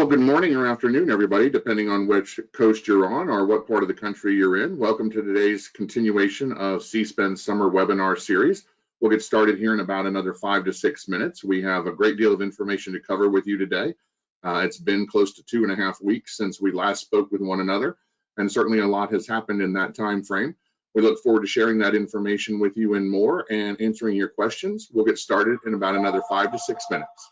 Well, good morning or afternoon, everybody, depending on which coast you're on or what part of the country you're in. Welcome to today's continuation of CSPEN Summer Webinar Series. We'll get started here in about another 5 to 6 minutes. We have a great deal of information to cover with you today. It's been close to 2.5 weeks since we last spoke with one another, and certainly a lot has happened in that time frame. We look forward to sharing that information with you and more and answering your questions. We'll get started in about another 5 to 6 minutes.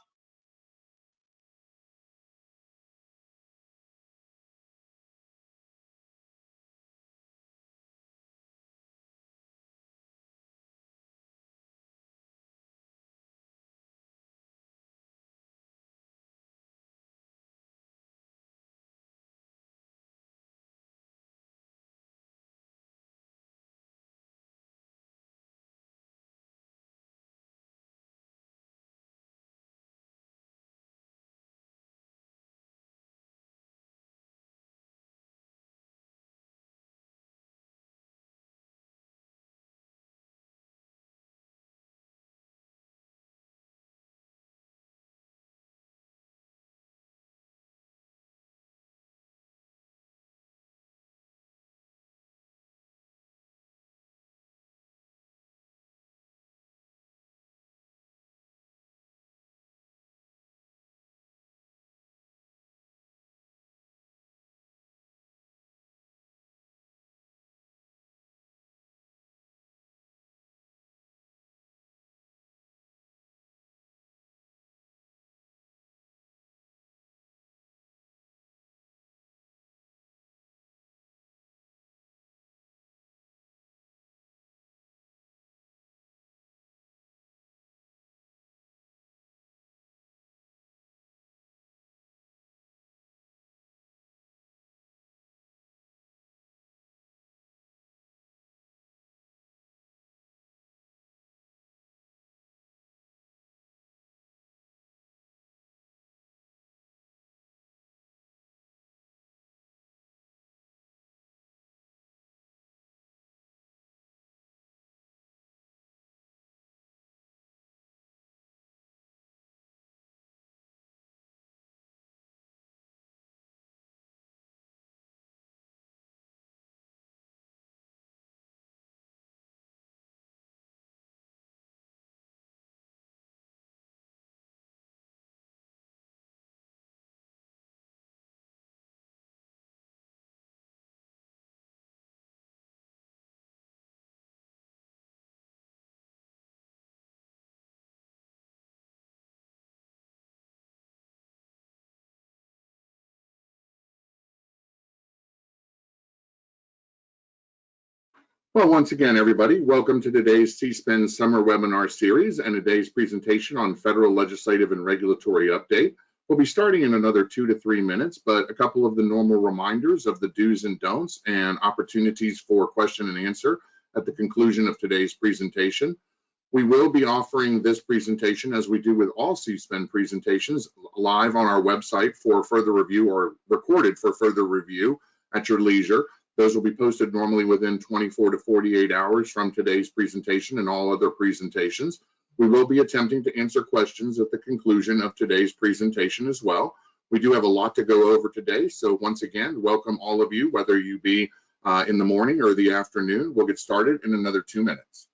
Well, once again, everybody, welcome to today's CSPEN Summer Webinar Series and today's presentation on Federal Legislative and Regulatory Update. We'll be starting in another 2 to 3 minutes, but a couple of the normal reminders of the do's and don'ts and opportunities for question and answer at the conclusion of today's presentation. We will be offering this presentation, as we do with all CSPEN presentations, live on our website for further review or recorded for further review at your leisure. Those will be posted normally within 24 to 48 hours from today's presentation and all other presentations. We will be attempting to answer questions at the conclusion of today's presentation as well. We do have a lot to go over today, so once again, welcome all of you, whether you be in the morning or the afternoon. We'll get started in another 2 minutes.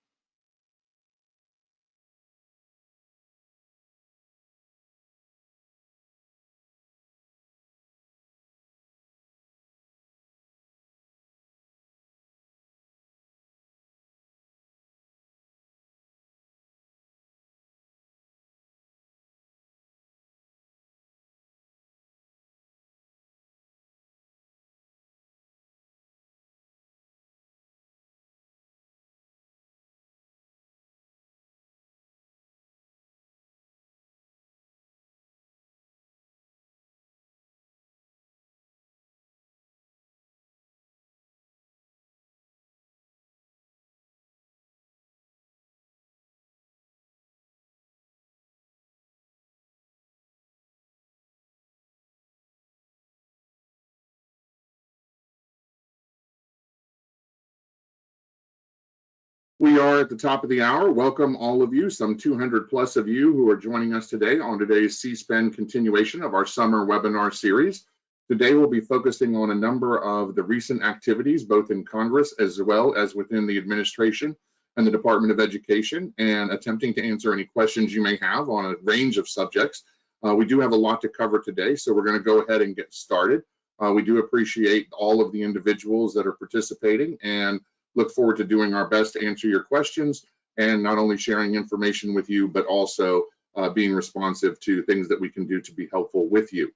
We are at the top of the hour. Welcome all of you, some 200 plus of you who are joining us today on today's CSPEN continuation of our summer webinar series. Today we'll be focusing on a number of the recent activities, both in Congress as well as within the administration and the Department of Education, and attempting to answer any questions you may have on a range of subjects. We do have a lot to cover today, so we're going to go ahead and get started. We do appreciate all of the individuals that are participating and look forward to doing our best to answer your questions and not only sharing information with you, but also being responsive to things that we can do to be helpful with you.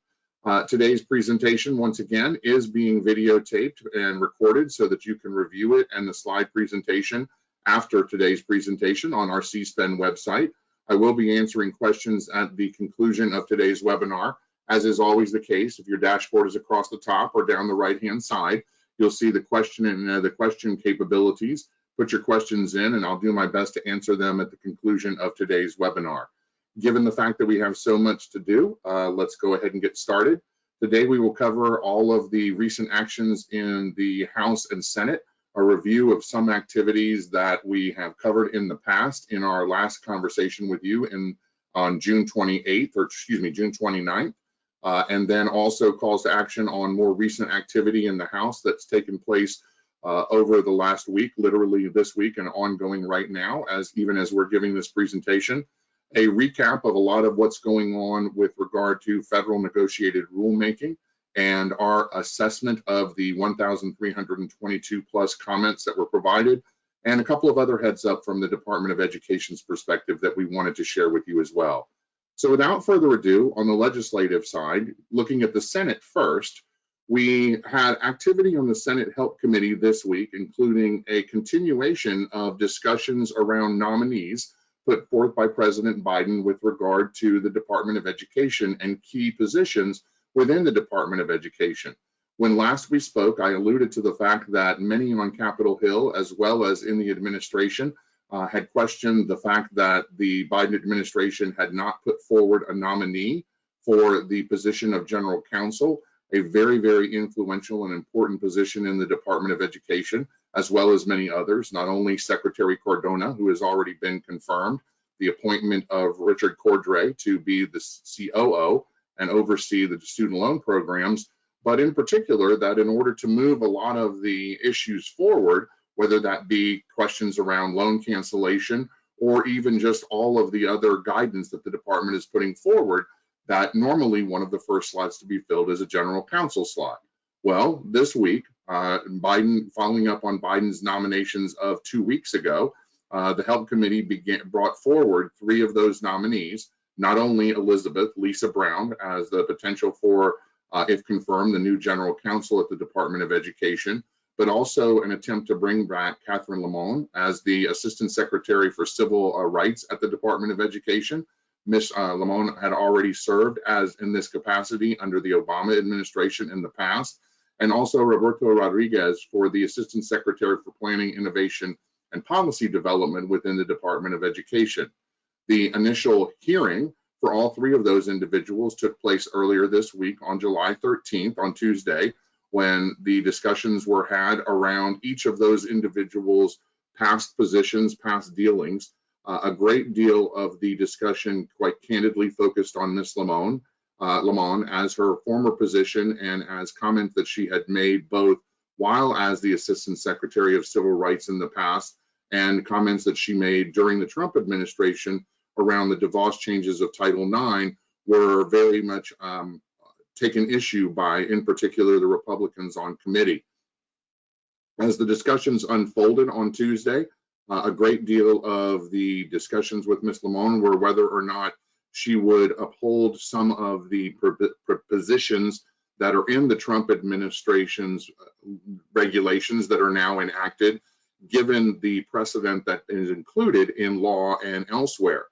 Today's presentation, once again, is being videotaped and recorded so that you can review it and the slide presentation after today's presentation on our CSPEN website. I will be answering questions at the conclusion of today's webinar. As is always the case, if your dashboard is across the top or down the right-hand side, you'll see the question and the question capabilities. Put your questions in and I'll do my best to answer them at the conclusion of today's webinar. Given the fact that we have so much to do, let's go ahead and get started. Today we will cover all of the recent actions in the House and Senate, a review of some activities that we have covered in the past in our last conversation with you on June 28th, or excuse me, June 29th. And then also calls to action on more recent activity in the House that's taken place over the last week, literally this week and ongoing right now, even as we're giving this presentation. A recap of a lot of what's going on with regard to federal negotiated rulemaking and our assessment of the 1,322 plus comments that were provided, and a couple of other heads up from the Department of Education's perspective that we wanted to share with you as well. So without further ado, on the legislative side, looking at the Senate first, we had activity on the Senate Help Committee this week, including a continuation of discussions around nominees put forth by President Biden with regard to the Department of Education and key positions within the Department of Education. When last we spoke, I alluded to the fact that many on Capitol Hill, as well as in the administration, had questioned the fact that the Biden administration had not put forward a nominee for the position of general counsel, a very, very influential and important position in the Department of Education, as well as many others, not only Secretary Cardona, who has already been confirmed, the appointment of Richard Cordray to be the COO and oversee the student loan programs, but in particular that in order to move a lot of the issues forward, whether that be questions around loan cancellation or even just all of the other guidance that the department is putting forward, that normally one of the first slots to be filled is a general counsel slot. Well, this week, Biden, following up on Biden's nominations of 2 weeks ago, the Help Committee brought forward 3 of those nominees, not only Lisa Brown as the potential for, if confirmed, the new general counsel at the Department of Education, but also an attempt to bring back Catherine Lamon as the Assistant Secretary for Civil Rights at the Department of Education. Ms. Lamon had already served in this capacity under the Obama administration in the past, and also Roberto Rodriguez for the Assistant Secretary for Planning, Innovation, and Policy Development within the Department of Education. The initial hearing for all 3 of those individuals took place earlier this week on July 13th, on Tuesday, when the discussions were had around each of those individuals' past positions, past dealings. A great deal of the discussion, quite candidly, focused on Ms. Lamon as her former position and as comments that she had made both while as the Assistant Secretary of Civil Rights in the past and comments that she made during the Trump administration around the DeVos changes of Title IX were very much taken issue by, in particular, the Republicans on committee. As the discussions unfolded on Tuesday, a great deal of the discussions with Ms. Lamon were whether or not she would uphold some of the positions that are in the Trump administration's regulations that are now enacted, given the precedent that is included in law and elsewhere.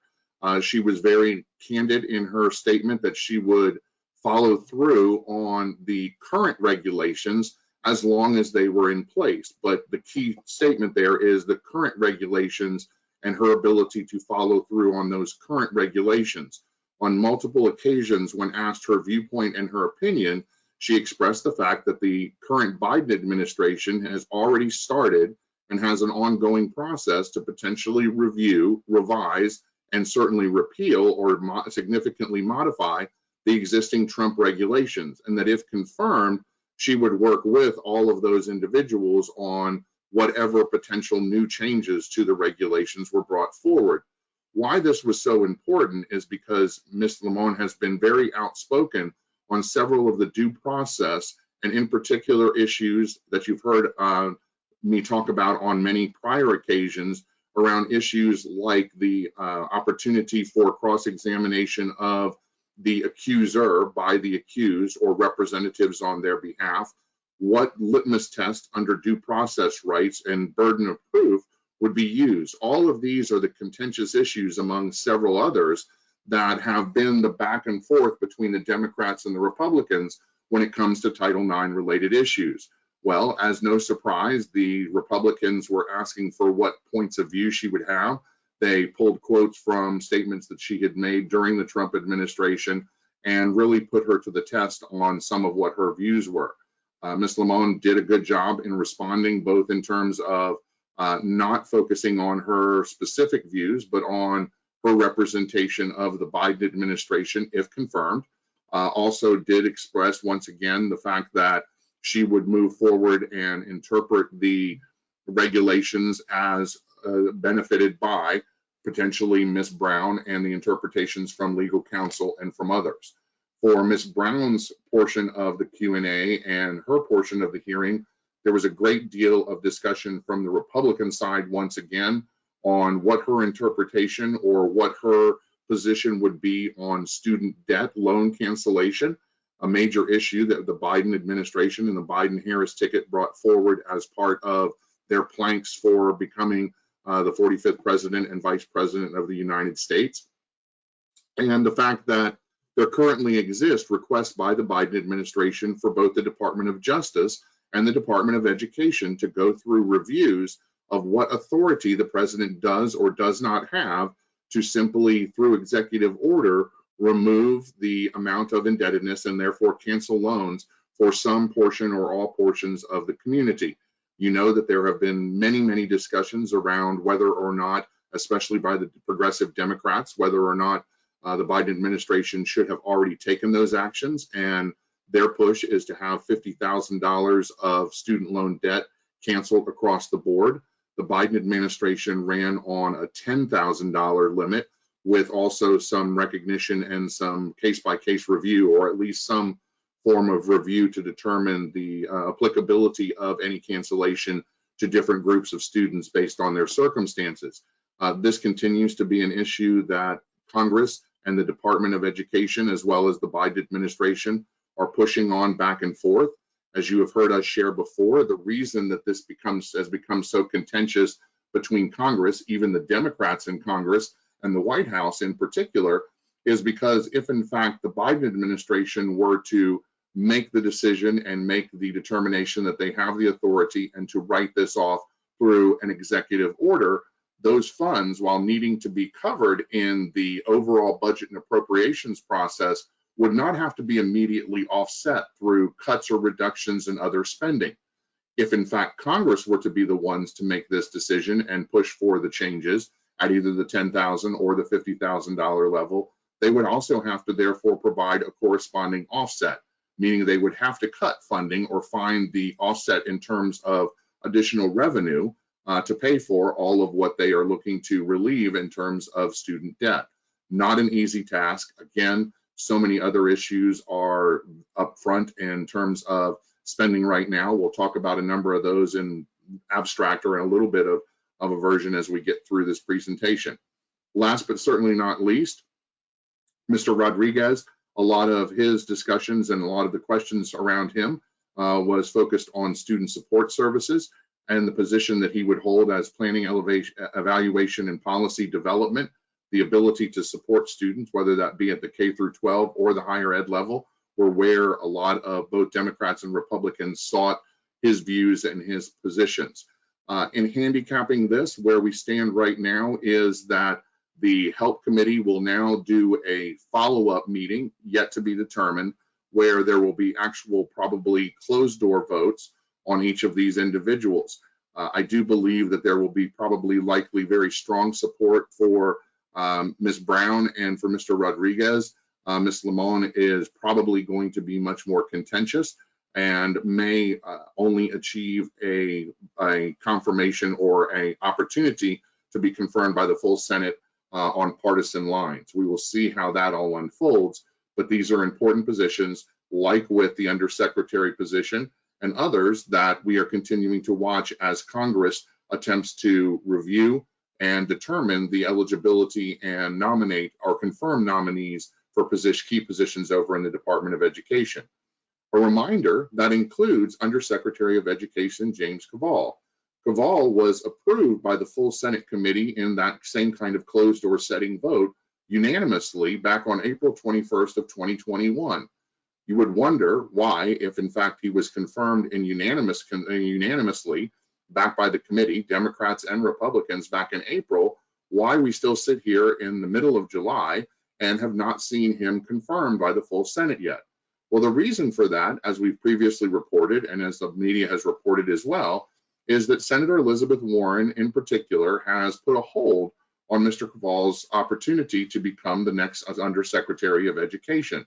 She was very candid in her statement that she would follow through on the current regulations as long as they were in place. But the key statement there is the current regulations and her ability to follow through on those current regulations. On multiple occasions, when asked her viewpoint and her opinion, she expressed the fact that the current Biden administration has already started and has an ongoing process to potentially review, revise, and certainly repeal or significantly modify the existing Trump regulations, and that if confirmed, she would work with all of those individuals on whatever potential new changes to the regulations were brought forward. Why this was so important is because Ms. Limon has been very outspoken on several of the due process and in particular issues that you've heard me talk about on many prior occasions around issues like the opportunity for cross-examination of the accuser by the accused or representatives on their behalf, what litmus test under due process rights and burden of proof would be used. All of these are the contentious issues among several others that have been the back and forth between the Democrats and the Republicans when it comes to Title IX related issues. Well, as no surprise, the Republicans were asking for what points of view she would have. They pulled quotes from statements that she had made during the Trump administration and really put her to the test on some of what her views were. Ms. Limon did a good job in responding, both in terms of not focusing on her specific views, but on her representation of the Biden administration, if confirmed. Also did express once again the fact that she would move forward and interpret the regulations as benefited by potentially Ms. Brown and the interpretations from legal counsel and from others. For Ms. Brown's portion of the Q&A and her portion of the hearing, there was a great deal of discussion from the Republican side once again on what her interpretation or what her position would be on student debt loan cancellation, a major issue that the Biden administration and the Biden-Harris ticket brought forward as part of their planks for becoming the 45th president and vice president of the United States. And the fact that there currently exist requests by the Biden administration for both the Department of Justice and the Department of Education to go through reviews of what authority the president does or does not have to simply, through executive order, remove the amount of indebtedness and therefore cancel loans for some portion or all portions of the community. You know that there have been many, many discussions around whether or not, especially by the progressive Democrats, whether or not the Biden administration should have already taken those actions, and their push is to have $50,000 of student loan debt canceled across the board. The Biden administration ran on a $10,000 limit with also some recognition and some case-by-case review, or at least some form of review to determine the applicability of any cancellation to different groups of students based on their circumstances. This continues to be an issue that Congress and the Department of Education, as well as the Biden administration, are pushing on back and forth. As you have heard us share before, the reason that this has become so contentious between Congress, even the Democrats in Congress and the White House in particular, is because if in fact the Biden administration were to make the decision and make the determination that they have the authority and to write this off through an executive order, those funds, while needing to be covered in the overall budget and appropriations process, would not have to be immediately offset through cuts or reductions in other spending. If in fact Congress were to be the ones to make this decision and push for the changes at either the $10,000 or the $50,000 level, they would also have to therefore provide a corresponding offset, meaning they would have to cut funding or find the offset in terms of additional revenue to pay for all of what they are looking to relieve in terms of student debt. Not an easy task. Again, so many other issues are up front in terms of spending right now. We'll talk about a number of those in abstract or in a little bit of a version as we get through this presentation. Last but certainly not least, Mr. Rodriguez, a lot of his discussions and a lot of the questions around him was focused on student support services and the position that he would hold as planning, evaluation, and policy development, the ability to support students, whether that be at the K through 12 or the higher ed level, were where a lot of both Democrats and Republicans sought his views and his positions. In handicapping this, where we stand right now is that the Help Committee will now do a follow-up meeting, yet to be determined, where there will be actual probably closed-door votes on each of these individuals. I do believe that there will be probably likely very strong support for Ms. Brown and for Mr. Rodriguez. Ms. Limon is probably going to be much more contentious and may only achieve a confirmation or an opportunity to be confirmed by the full Senate on partisan lines. We will see how that all unfolds, but these are important positions, like with the undersecretary position and others that we are continuing to watch as Congress attempts to review and determine the eligibility and nominate or confirm nominees for key positions over in the Department of Education. A reminder that includes Undersecretary of Education James Kvaal. Kvaal was approved by the full Senate committee in that same kind of closed door setting vote unanimously back on April 21st of 2021. You would wonder why, if in fact he was confirmed in unanimously back by the committee, Democrats and Republicans back in April, why we still sit here in the middle of July and have not seen him confirmed by the full Senate yet. Well, the reason for that, as we've previously reported and as the media has reported as well, is that Senator Elizabeth Warren in particular has put a hold on Mr. Kvaal's opportunity to become the next Undersecretary of Education.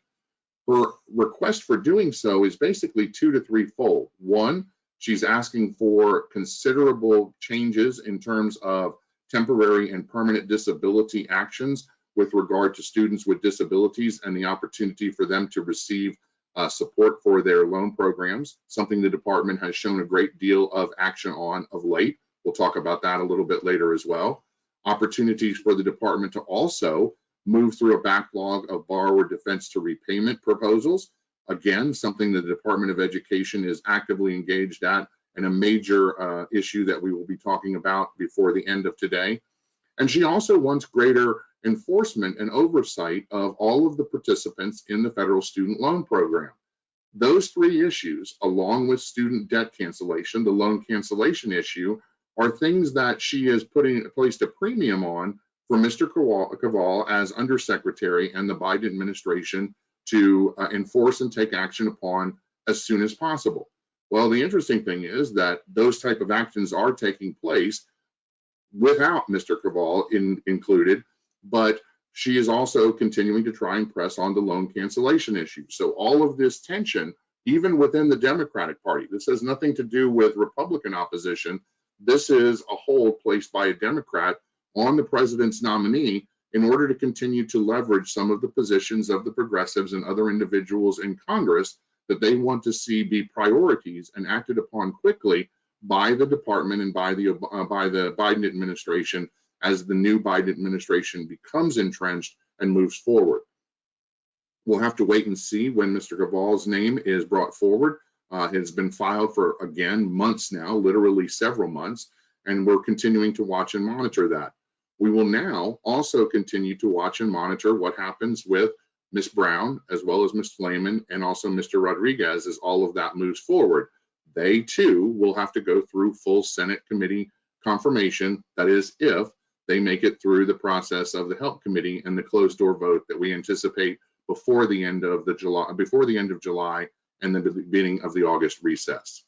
Her request for doing so is basically 2 to 3-fold. One, she's asking for considerable changes in terms of temporary and permanent disability actions with regard to students with disabilities and the opportunity for them to receive support for their loan programs, something the department has shown a great deal of action on of late. We'll talk about that a little bit later as well. Opportunities for the department to also move through a backlog of borrower defense to repayment proposals. Again, something the Department of Education is actively engaged at and a major issue that we will be talking about before the end of today. And she also wants greater enforcement and oversight of all of the participants in the federal student loan program. Those 3 issues, along with student debt cancellation, the loan cancellation issue, are things that she has placed a premium on for Mr. Kvaal as Undersecretary and the Biden administration to enforce and take action upon as soon as possible. Well, the interesting thing is that those type of actions are taking place without Mr. Kvaal included, but she is also continuing to try and press on the loan cancellation issue. So all of this tension, even within the Democratic Party, this has nothing to do with Republican opposition. This is a hold placed by a Democrat on the president's nominee in order to continue to leverage some of the positions of the progressives and other individuals in Congress that they want to see be priorities and acted upon quickly by the department and by the Biden administration as the new Biden administration becomes entrenched and moves forward. We'll have to wait and see when Mr. Kavaal's name is brought forward. It has been filed for, again, months now, literally several months, and we're continuing to watch and monitor that. We will now also continue to watch and monitor what happens with Ms. Brown, as well as Ms. Flamen, and also Mr. Rodriguez as all of that moves forward. They too will have to go through full Senate committee confirmation, that is, if they make it through the process of the Help Committee and the closed door vote that we anticipate before the end of July and the beginning of the August recess.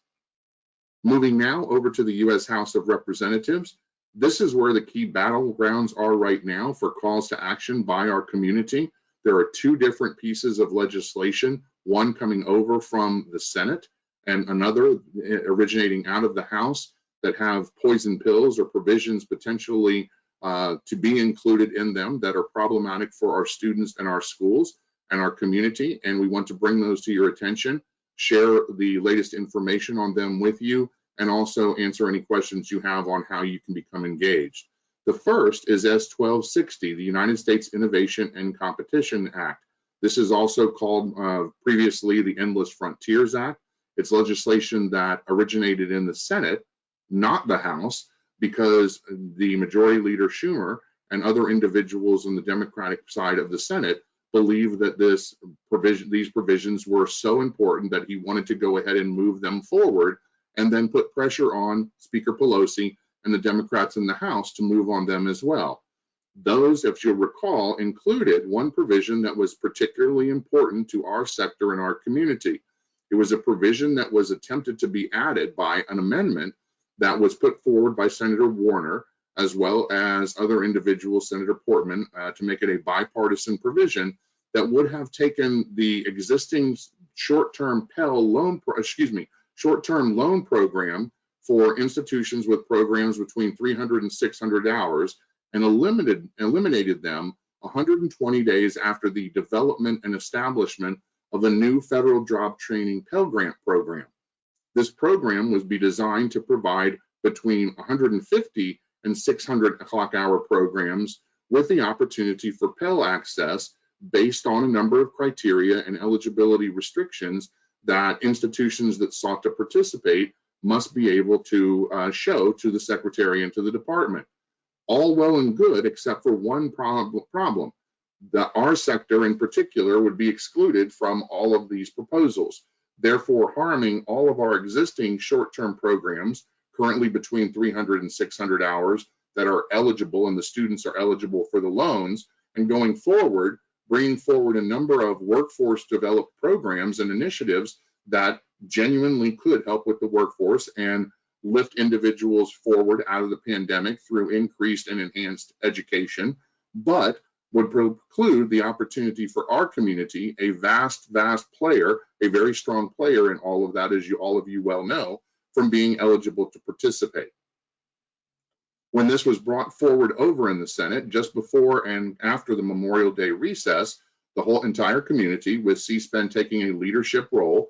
Moving now over to the U.S. House of Representatives. This is where the key battlegrounds are right now for calls to action by our community. There are 2 different pieces of legislation, one coming over from the Senate and another originating out of the House that have poison pills or provisions potentially to be included in them that are problematic for our students and our schools and our community. And we want to bring those to your attention, share the latest information on them with you, and also answer any questions you have on how you can become engaged. The first is S-1260, the United States Innovation and Competition Act. This is also called previously the Endless Frontiers Act. It's legislation that originated in the Senate, not the House, because the Majority Leader Schumer and other individuals on the Democratic side of the Senate believed that these provisions were so important that he wanted to go ahead and move them forward and then put pressure on Speaker Pelosi and the Democrats in the House to move on them as well. Those, if you'll recall, included one provision that was particularly important to our sector and our community. It was a provision that was attempted to be added by an amendment that was put forward by Senator Warner, as well as other individuals, Senator Portman, to make it a bipartisan provision that would have taken the existing short-term Pell loan, short-term loan program for institutions with programs between 300 and 600 hours and eliminated them 120 days after the development and establishment of a new federal job training Pell Grant program. This program was designed to provide between 150 and 600 clock-hour programs with the opportunity for Pell access based on a number of criteria and eligibility restrictions that institutions that sought to participate must be able to show to the Secretary and to the Department. All well and good, except for one problem. Our sector in particular would be excluded from all of these proposals, therefore harming all of our existing short-term programs, currently between 300 and 600 hours, that are eligible and the students are eligible for the loans, and going forward, bringing forward a number of workforce developed programs and initiatives that genuinely could help with the workforce and lift individuals forward out of the pandemic through increased and enhanced education, but would preclude the opportunity for our community, a vast player, a very strong player in all of that, as all of you well know, from being eligible to participate. When this was brought forward over in the Senate, just before and after the Memorial Day recess, the whole entire community, with CSPEN taking a leadership role,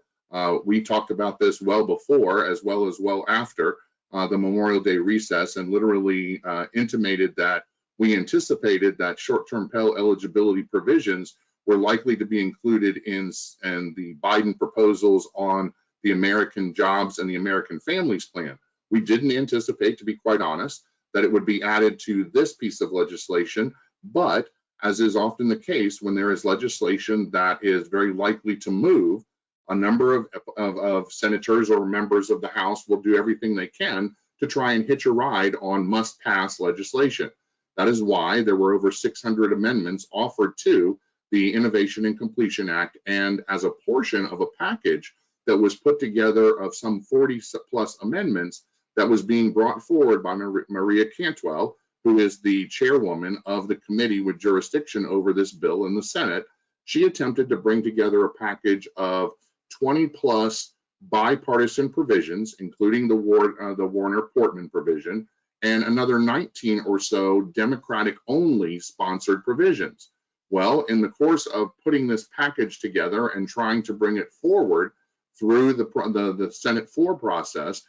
we talked about this well before as well after the Memorial Day recess, and literally intimated that we anticipated that short-term Pell eligibility provisions were likely to be included in the Biden proposals on the American Jobs and the American Families Plan. We didn't anticipate, to be quite honest, that it would be added to this piece of legislation, but as is often the case when there is legislation that is very likely to move, a number of senators or members of the House will do everything they can to try and hitch a ride on must-pass legislation. That is why there were over 600 amendments offered to the Innovation and Completion Act, and as a portion of a package that was put together of some 40 plus amendments that was being brought forward by Maria Cantwell, who is the chairwoman of the committee with jurisdiction over this bill in the Senate. She attempted to bring together a package of 20 plus bipartisan provisions, including the Warner-Portman provision, and another 19 or so Democratic-only sponsored provisions. Well, in the course of putting this package together and trying to bring it forward through the Senate floor process,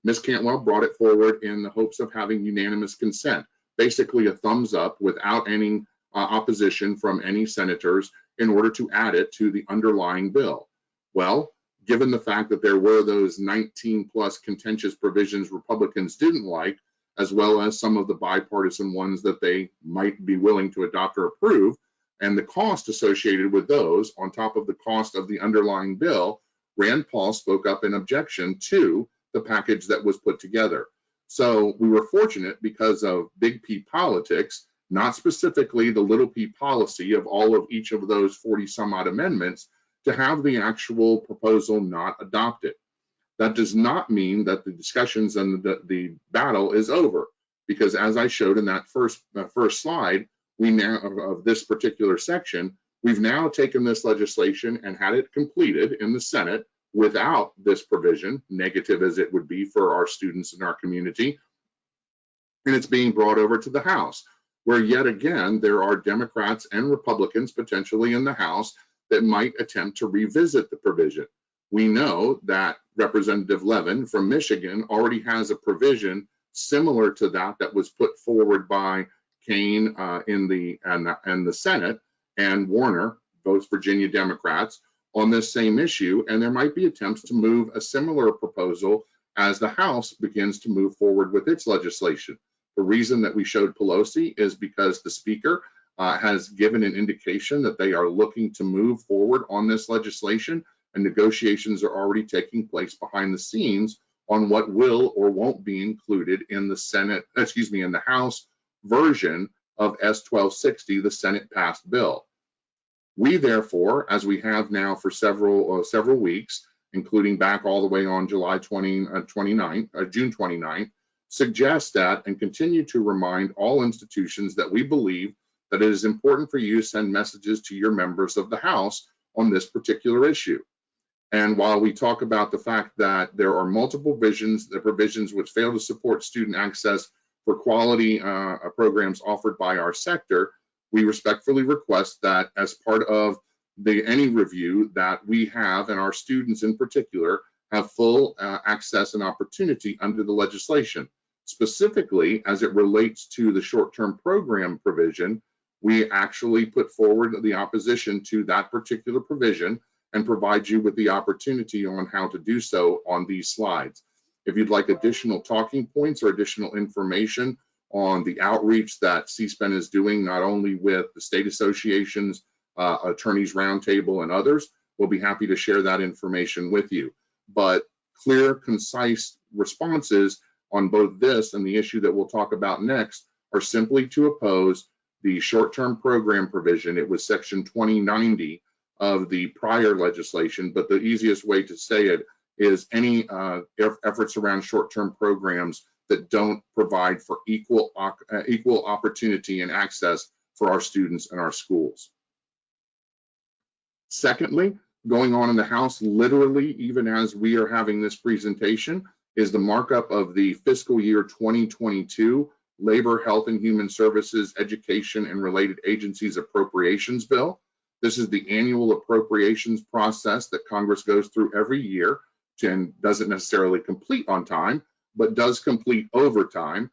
Ms. Cantwell brought it forward in the hopes of having unanimous consent, basically a thumbs up without any opposition from any senators in order to add it to the underlying bill. Well, given the fact that there were those 19 plus contentious provisions Republicans didn't like, as well as some of the bipartisan ones that they might be willing to adopt or approve, and the cost associated with those on top of the cost of the underlying bill, Rand Paul spoke up in objection to the package that was put together. So we were fortunate because of big P politics, not specifically the little p policy of all of each of those 40 some odd amendments, to have the actual proposal not adopted. That does not mean that the discussions and the battle is over, because as I showed in that first slide, we now of this particular section, we've now taken this legislation and had it completed in the Senate without this provision, negative as it would be for our students in our community, and it's being brought over to the House, where yet again there are Democrats and Republicans potentially in the House that might attempt to revisit the provision. We know that Representative Levin from Michigan already has a provision similar to that was put forward by Kane in the Senate, and Warner, both Virginia Democrats, on this same issue, and there might be attempts to move a similar proposal as the House begins to move forward with its legislation. The reason that we showed Pelosi is because the Speaker has given an indication that they are looking to move forward on this legislation, and negotiations are already taking place behind the scenes on what will or won't be included in the House version of S-1260, the Senate passed bill. We therefore, as we have now for several weeks, including back all the way on June 29th, suggest that and continue to remind all institutions that we believe that it is important for you to send messages to your members of the House on this particular issue. And while we talk about the fact that there are multiple provisions which fail to support student access for quality programs offered by our sector, we respectfully request that as part of any review that we have, and our students in particular, have full access and opportunity under the legislation. Specifically, as it relates to the short-term program provision, we actually put forward the opposition to that particular provision and provide you with the opportunity on how to do so on these slides. If you'd like additional talking points or additional information on the outreach that CSPEN is doing, not only with the state associations, Attorneys Roundtable, and others, we'll be happy to share that information with you. But clear, concise responses on both this and the issue that we'll talk about next are simply to oppose the short-term program provision. It was Section 2090 of the prior legislation, but the easiest way to say it is any efforts around short-term programs that don't provide for equal opportunity and access for our students and our schools. Secondly, going on in the House, literally, even as we are having this presentation, is the markup of the fiscal year 2022 Labor, Health and Human Services, Education and Related Agencies Appropriations Bill. This is the annual appropriations process that Congress goes through every year and doesn't necessarily complete on time, but does complete over time,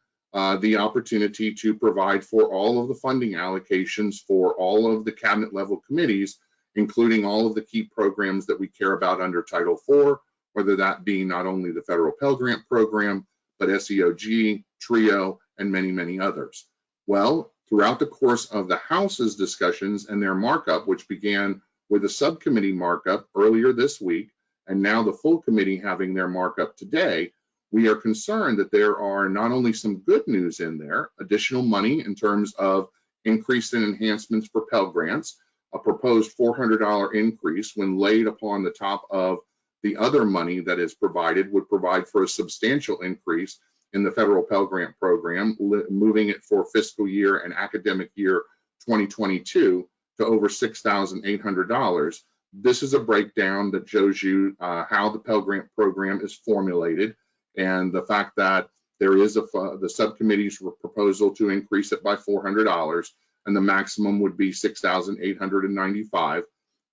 the opportunity to provide for all of the funding allocations for all of the cabinet level committees, including all of the key programs that we care about under Title IV, whether that be not only the federal Pell Grant program, but SEOG, TRIO, and many, many others. Well, throughout the course of the House's discussions and their markup, which began with a subcommittee markup earlier this week, and now the full committee having their markup today, we are concerned that there are not only some good news in there, additional money in terms of increase in enhancements for Pell Grants, a proposed $400 increase when laid upon the top of the other money that is provided would provide for a substantial increase in the federal Pell Grant program, moving it for fiscal year and academic year 2022 to over $6,800. This is a breakdown that shows you how the Pell Grant program is formulated, and the fact that there is the subcommittee's proposal to increase it by $400, and the maximum would be $6,895.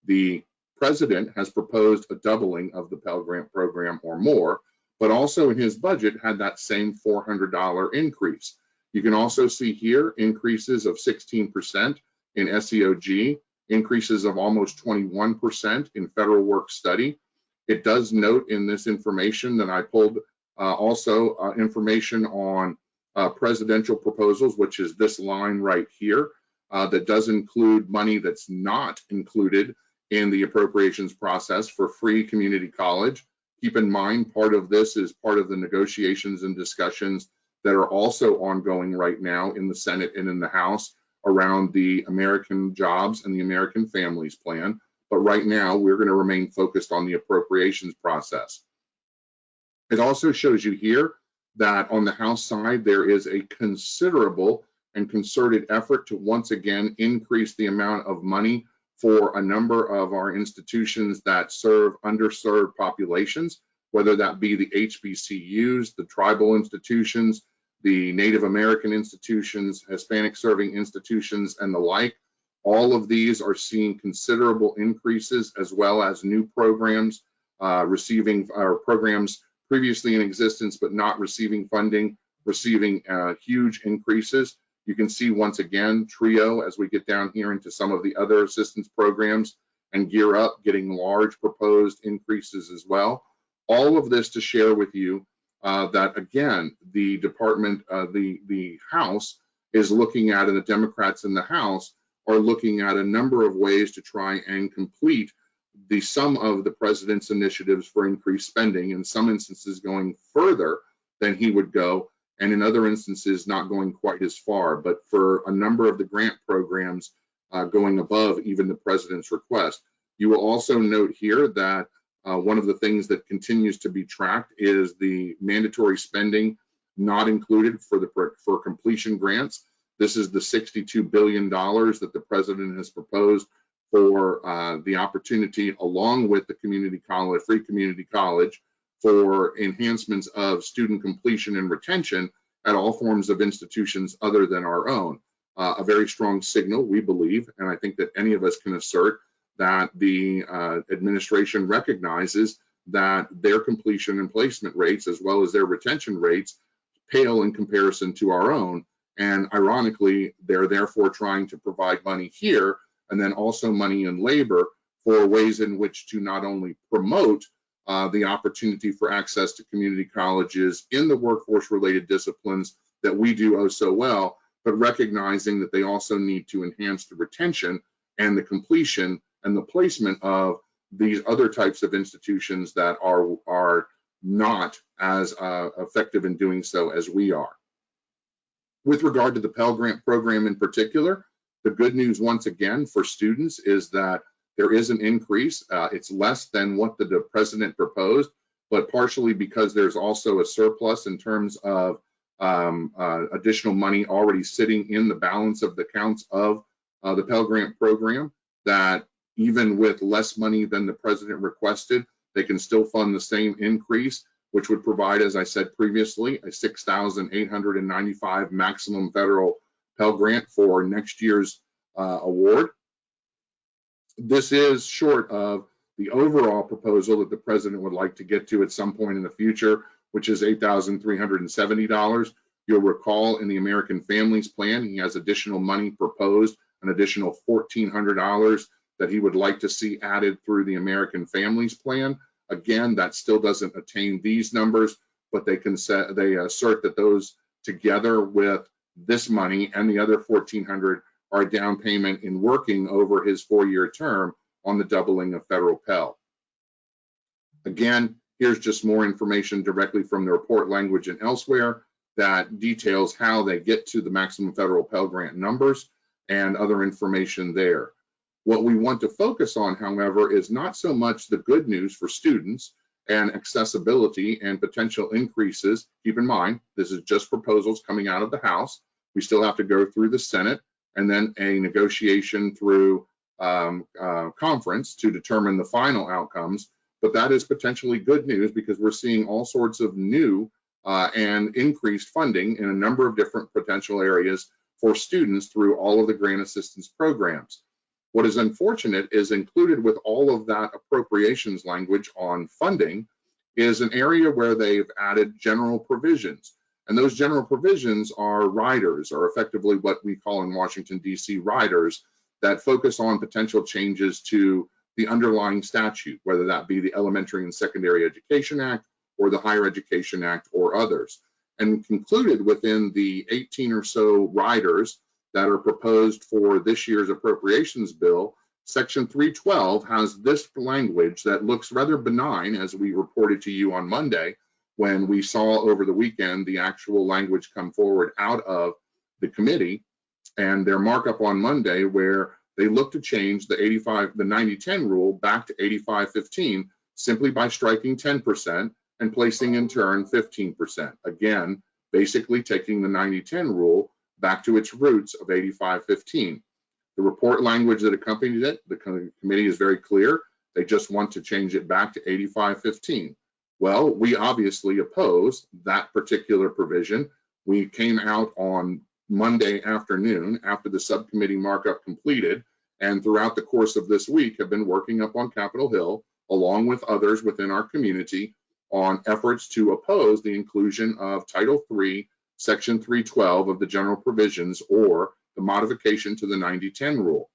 The president has proposed a doubling of the Pell Grant program or more, but also in his budget had that same $400 increase. You can also see here increases of 16% in SEOG, increases of almost 21% in federal work study. It does note in this information that I pulled also information on presidential proposals, which is this line right here, that does include money that's not included in the appropriations process for free community college. Keep in mind, part of this is part of the negotiations and discussions that are also ongoing right now in the Senate and in the House around the American Jobs and the American Families Plan. But right now, we're going to remain focused on the appropriations process. It also shows you here that on the House side, there is a considerable and concerted effort to once again increase the amount of money for a number of our institutions that serve underserved populations, whether that be the HBCUs, the tribal institutions, the Native American institutions, Hispanic serving institutions, and the like. All of these are seeing considerable increases, as well as new programs receiving programs previously in existence but not receiving funding, receiving huge increases. You can see once again TRIO as we get down here into some of the other assistance programs, and Gear Up getting large proposed increases as well. All of this to share with you that again, the department, the House is looking at, and the Democrats in the House are looking at a number of ways to try and complete the sum of the president's initiatives for increased spending, in some instances going further than he would go, and in other instances not going quite as far, but for a number of the grant programs going above even the president's request. You will also note here that One of the things that continues to be tracked is the mandatory spending not included for completion grants. This is the $62 billion that the president has proposed for the opportunity, along with the community college, free community college, for enhancements of student completion and retention at all forms of institutions other than our own. A very strong signal, we believe, and I think that any of us can assert that the administration recognizes that their completion and placement rates, as well as their retention rates, pale in comparison to our own. And ironically, they're therefore trying to provide money here and then also money in labor for ways in which to not only promote the opportunity for access to community colleges in the workforce-related disciplines that we do oh so well, but recognizing that they also need to enhance the retention and the completion and the placement of these other types of institutions that are not as effective in doing so as we are. With regard to the Pell Grant program in particular, the good news once again for students is that there is an increase. It's less than what the president proposed, but partially because there's also a surplus in terms of additional money already sitting in the balance of the accounts of the Pell Grant program, that even with less money than the president requested, they can still fund the same increase, which would provide, as I said previously, a $6,895 maximum federal Pell Grant for next year's award. This is short of the overall proposal that the president would like to get to at some point in the future, which is $8,370. You'll recall in the American Families Plan, he has additional money proposed, an additional $1,400 that he would like to see added through the American Families Plan. Again, that still doesn't attain these numbers, but they assert that those together with this money and the other $1,400 are a down payment in working over his 4-year term on the doubling of federal Pell. Again, here's just more information directly from the report language and elsewhere that details how they get to the maximum federal Pell Grant numbers and other information there. What we want to focus on, however, is not so much the good news for students and accessibility and potential increases. Keep in mind, this is just proposals coming out of the House. We still have to go through the Senate and then a negotiation through conference to determine the final outcomes. But that is potentially good news because we're seeing all sorts of new and increased funding in a number of different potential areas for students through all of the grant assistance programs. What is unfortunate is included with all of that appropriations language on funding is an area where they've added general provisions. And those general provisions are riders, or effectively what we call in Washington, D.C. riders, that focus on potential changes to the underlying statute, whether that be the Elementary and Secondary Education Act or the Higher Education Act or others. And concluded within the 18 or so riders that are proposed for this year's appropriations bill, Section 312 has this language that looks rather benign, as we reported to you on Monday, when we saw over the weekend the actual language come forward out of the committee and their markup on Monday, where they look to change the 90-10 rule back to 85-15 simply by striking 10% and placing in turn 15%. Again, basically taking the 90-10 rule back to its roots of 85-15. The report language that accompanied it, the committee is very clear. They just want to change it back to 85-15. Well, we obviously oppose that particular provision. We came out on Monday afternoon after the subcommittee markup completed, and throughout the course of this week have been working up on Capitol Hill, along with others within our community, on efforts to oppose the inclusion of Title III, Section 312 of the general provisions, or the modification to the 90-10 rule.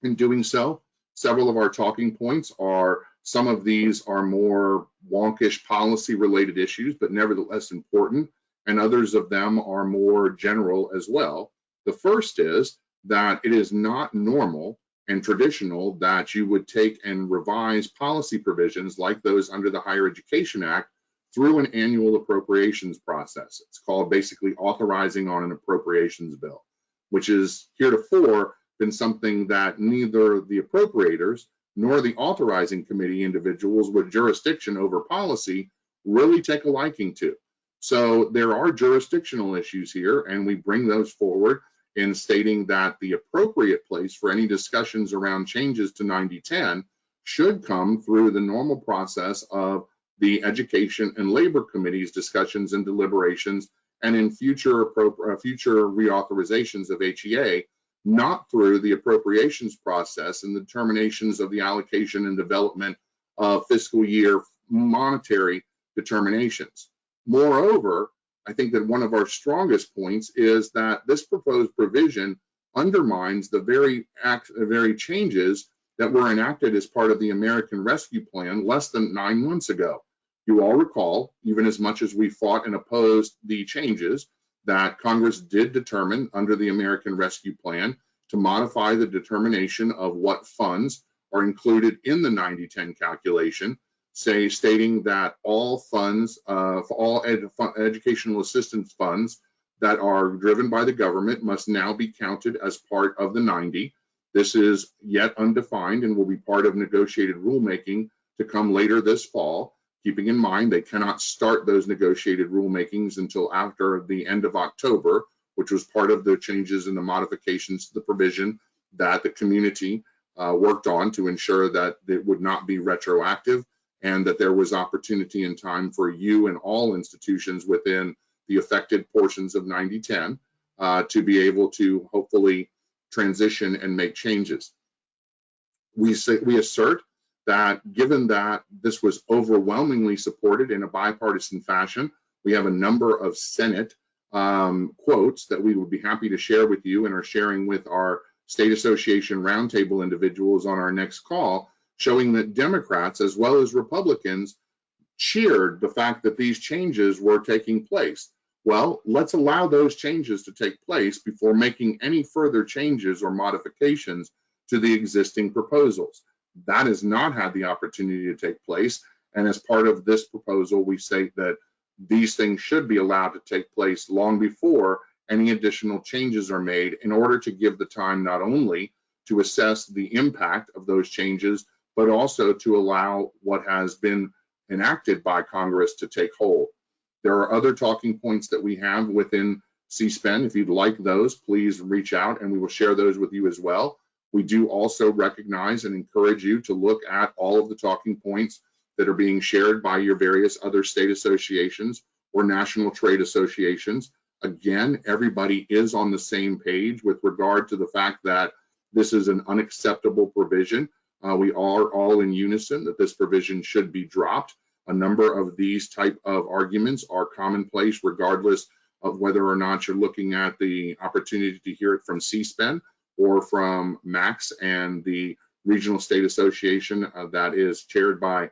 In doing so, several of our talking points are, some of these are more wonkish policy related issues, but nevertheless important, and others of them are more general as well. The first is that it is not normal and traditional that you would take and revise policy provisions like those under the Higher Education Act through an annual appropriations process. It's called basically authorizing on an appropriations bill, which is heretofore been something that neither the appropriators nor the authorizing committee individuals with jurisdiction over policy really take a liking to. So there are jurisdictional issues here, and we bring those forward in stating that the appropriate place for any discussions around changes to 9010 should come through the normal process of the Education and Labor Committee's discussions and deliberations, and in future reauthorizations of HEA, not through the appropriations process and the determinations of the allocation and development of fiscal year monetary determinations. Moreover, I think that one of our strongest points is that this proposed provision undermines the very changes that were enacted as part of the American Rescue Plan less than 9 months ago. You all recall, even as much as we fought and opposed the changes, that Congress did determine under the American Rescue Plan to modify the determination of what funds are included in the 9010 calculation, stating that all funds, for all educational assistance funds that are driven by the government must now be counted as part of the 90. This is yet undefined and will be part of negotiated rulemaking to come later this fall, keeping in mind they cannot start those negotiated rulemakings until after the end of October, which was part of the changes and the modifications to the provision that the community worked on to ensure that it would not be retroactive and that there was opportunity and time for you and all institutions within the affected portions of 9010 to be able to hopefully transition and make changes. We assert that given that this was overwhelmingly supported in a bipartisan fashion, we have a number of Senate quotes that we would be happy to share with you and are sharing with our State Association Roundtable individuals on our next call, showing that Democrats as well as Republicans cheered the fact that these changes were taking place. Well, let's allow those changes to take place before making any further changes or modifications to the existing proposals. That has not had the opportunity to take place, and as part of this proposal, we state that these things should be allowed to take place long before any additional changes are made in order to give the time not only to assess the impact of those changes, but also to allow what has been enacted by Congress to take hold. There are other talking points that we have within CSPEN. If you'd like those, please reach out and we will share those with you as well. We do also recognize and encourage you to look at all of the talking points that are being shared by your various other state associations or national trade associations. Again, everybody is on the same page with regard to the fact that this is an unacceptable provision. We are all in unison that this provision should be dropped. A number of these type of arguments are commonplace regardless of whether or not you're looking at the opportunity to hear it from CSPEN or from MAX and the Regional State Association that is chaired by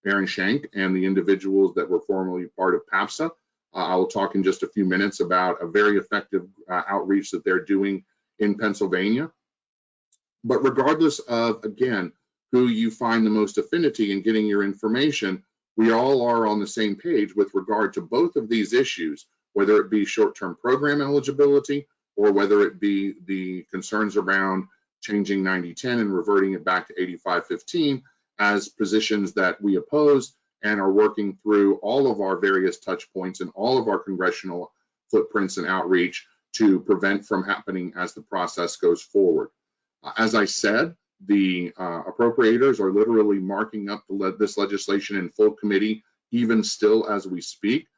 Aaron Shank and the individuals that were formerly part of PAPSA. I will talk in just a few minutes about a very effective outreach that they're doing in Pennsylvania. But regardless of, again, who you find the most affinity in getting your information, we all are on the same page with regard to both of these issues, whether it be short-term program eligibility or whether it be the concerns around changing 9010 and reverting it back to 8515 as positions that we oppose and are working through all of our various touch points and all of our congressional footprints and outreach to prevent from happening as the process goes forward. As I said, the appropriators are literally marking up this legislation in full committee, even still as we speak.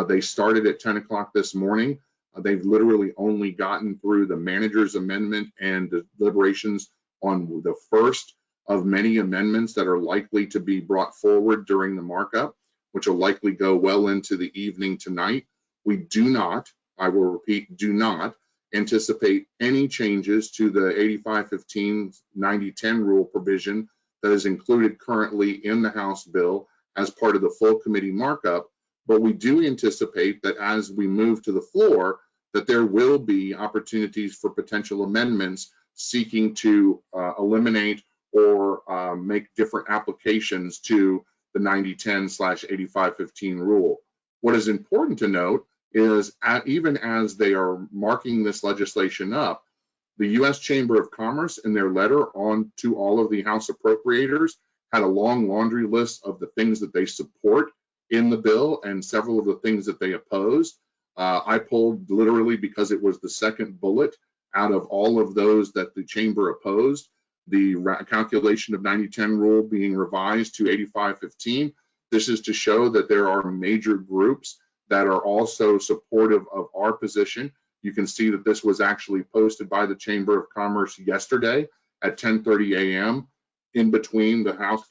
They started at 10 o'clock this morning. They've literally only gotten through the manager's amendment and deliberations on the first of many amendments that are likely to be brought forward during the markup, which will likely go well into the evening tonight. We do not, I will repeat, do not anticipate any changes to the 8515-9010 rule provision that is included currently in the House bill as part of the full committee markup, but we do anticipate that as we move to the floor, that there will be opportunities for potential amendments seeking to eliminate or make different applications to the 9010/8515 rule. What is important to note is even as they are marking this legislation up, The U.S. Chamber of Commerce, in their letter on to all of the House appropriators, had a long laundry list of the things that they support in the bill and several of the things that they oppose. I pulled literally, because it was the second bullet out of all of those that the Chamber opposed, the calculation of 90-10 rule being revised to 85-15. This is to show that there are major groups that are also supportive of our position. You can see that this was actually posted by the Chamber of Commerce yesterday at 10:30 a.m. in between the House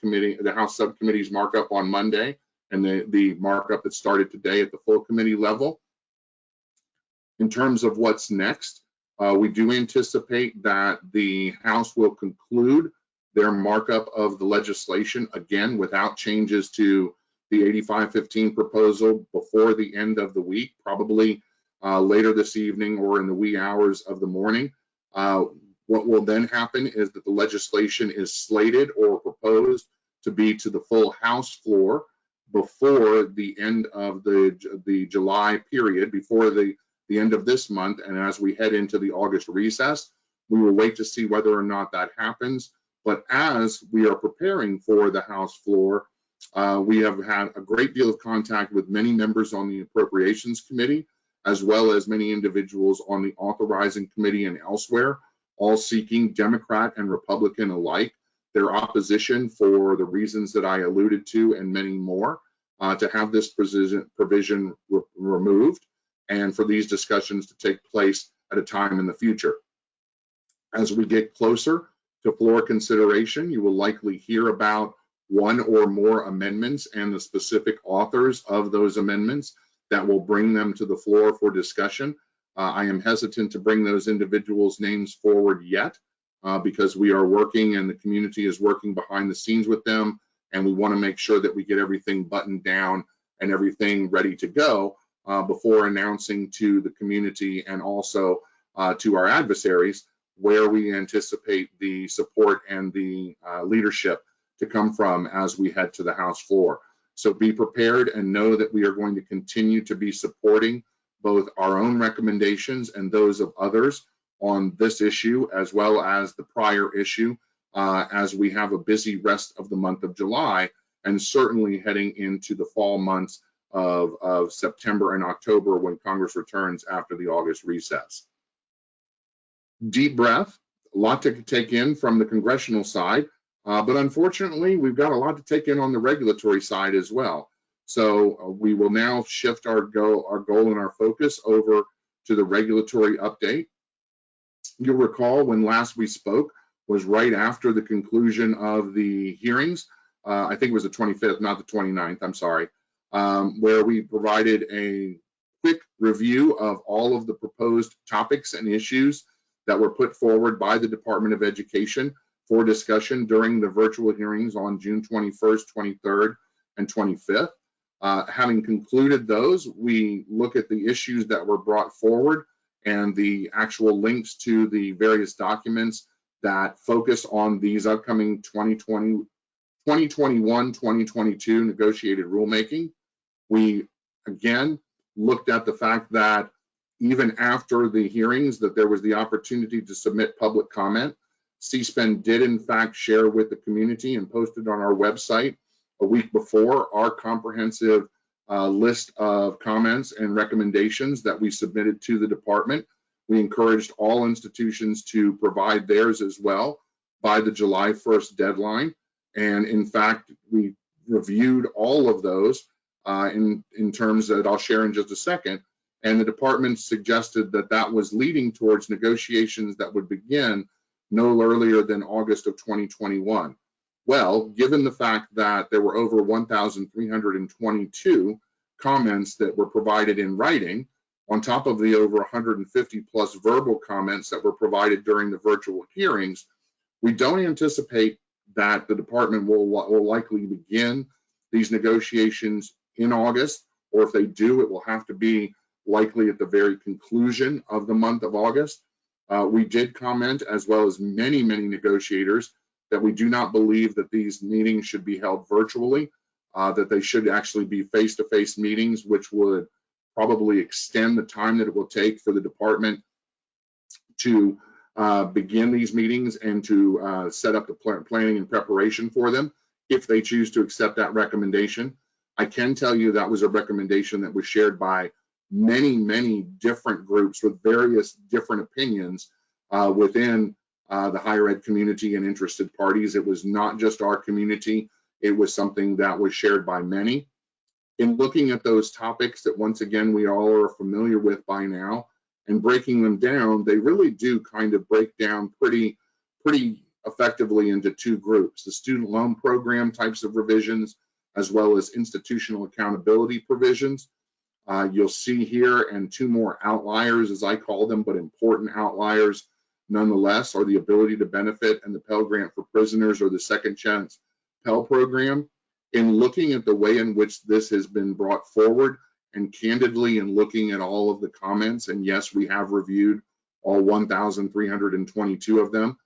subcommittee's markup on Monday and the markup that started today at the full committee level. In terms of what's next, we do anticipate that the House will conclude their markup of the legislation, again, without changes to the 85-15 proposal before the end of the week, probably later this evening or in the wee hours of the morning. What will then happen is that the legislation is slated or proposed to be to the full House floor before the end of the July period, before the end of this month. And as we head into the August recess, we will wait to see whether or not that happens. But as we are preparing for the House floor, we have had a great deal of contact with many members on the Appropriations Committee, as well as many individuals on the Authorizing Committee and elsewhere, all seeking, Democrat and Republican alike, their opposition for the reasons that I alluded to and many more, to have this provision removed and for these discussions to take place at a time in the future. As we get closer to floor consideration, you will likely hear about one or more amendments and the specific authors of those amendments that will bring them to the floor for discussion. I am hesitant to bring those individuals' names forward yet because we are working and the community is working behind the scenes with them, and we want to make sure that we get everything buttoned down and everything ready to go before announcing to the community and also to our adversaries where we anticipate the support and the leadership to come from as we head to the House floor. So be prepared and know that we are going to continue to be supporting both our own recommendations and those of others on this issue, as well as the prior issue, as we have a busy rest of the month of July, and certainly heading into the fall months of September and October when Congress returns after the August recess. Deep breath, a lot to take in from the congressional side, but unfortunately, we've got a lot to take in on the regulatory side as well. So we will now shift our goal and our focus over to the regulatory update. You'll recall when last we spoke was right after the conclusion of the hearings. I think it was the 25th, not the 29th, I'm sorry, where we provided a quick review of all of the proposed topics and issues that were put forward by the Department of Education for discussion during the virtual hearings on June 21st, 23rd, and 25th. Having concluded those, we look at the issues that were brought forward and the actual links to the various documents that focus on these upcoming 2021-2022 negotiated rulemaking. We, again, looked at the fact that even after the hearings that there was the opportunity to submit public comment. CSPEN did in fact share with the community and posted on our website a week before our comprehensive list of comments and recommendations that we submitted to the department. We encouraged all institutions to provide theirs as well by the July 1st deadline. And in fact, we reviewed all of those in terms that I'll share in just a second. And the department suggested that that was leading towards negotiations that would begin no earlier than August of 2021. Well, given the fact that there were over 1,322 comments that were provided in writing, on top of the over 150 plus verbal comments that were provided during the virtual hearings, we don't anticipate that the department will likely begin these negotiations in August, or if they do, it will have to be likely at the very conclusion of the month of August. We did comment, as well as many, many negotiators, that we do not believe that these meetings should be held virtually, that they should actually be face-to-face meetings, which would probably extend the time that it will take for the department to begin these meetings and to set up the planning and preparation for them if they choose to accept that recommendation. I can tell you that was a recommendation that was shared by many, many different groups with various different opinions within the higher ed community and interested parties. It was not just our community. It was something that was shared by many. In looking at those topics that, once again, we all are familiar with by now, and breaking them down, they really do kind of break down pretty effectively into two groups: the student loan program types of revisions, as well as institutional accountability provisions. You'll see here, and two more outliers, as I call them, but important outliers nonetheless, are the ability to benefit and the Pell Grant for prisoners, or the Second Chance Pell Program. In looking at the way in which this has been brought forward, and candidly in looking at all of the comments, and yes, we have reviewed all 1,322 of them,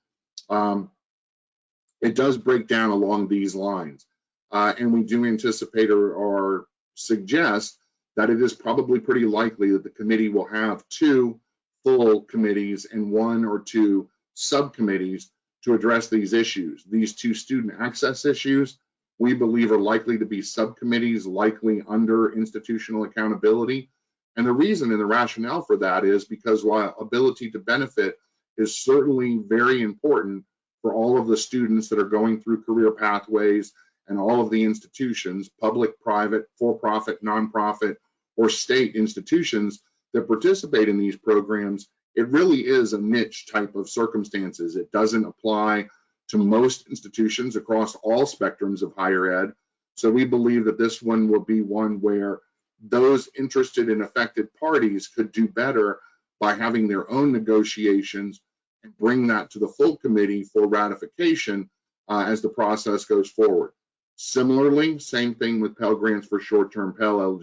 it does break down along these lines. And we do anticipate or suggest that it is probably pretty likely that the committee will have two full committees and one or two subcommittees to address these issues. These two student access issues, we believe, are likely to be subcommittees, likely under institutional accountability. And the reason and the rationale for that is because while ability to benefit is certainly very important for all of the students that are going through career pathways and all of the institutions, public, private, for-profit, nonprofit, or state institutions that participate in these programs, it really is a niche type of circumstances. It doesn't apply to most institutions across all spectrums of higher ed. So we believe that this one will be one where those interested and affected parties could do better by having their own negotiations and bring that to the full committee for ratification as the process goes forward. Similarly, same thing with Pell Grants for short-term Pell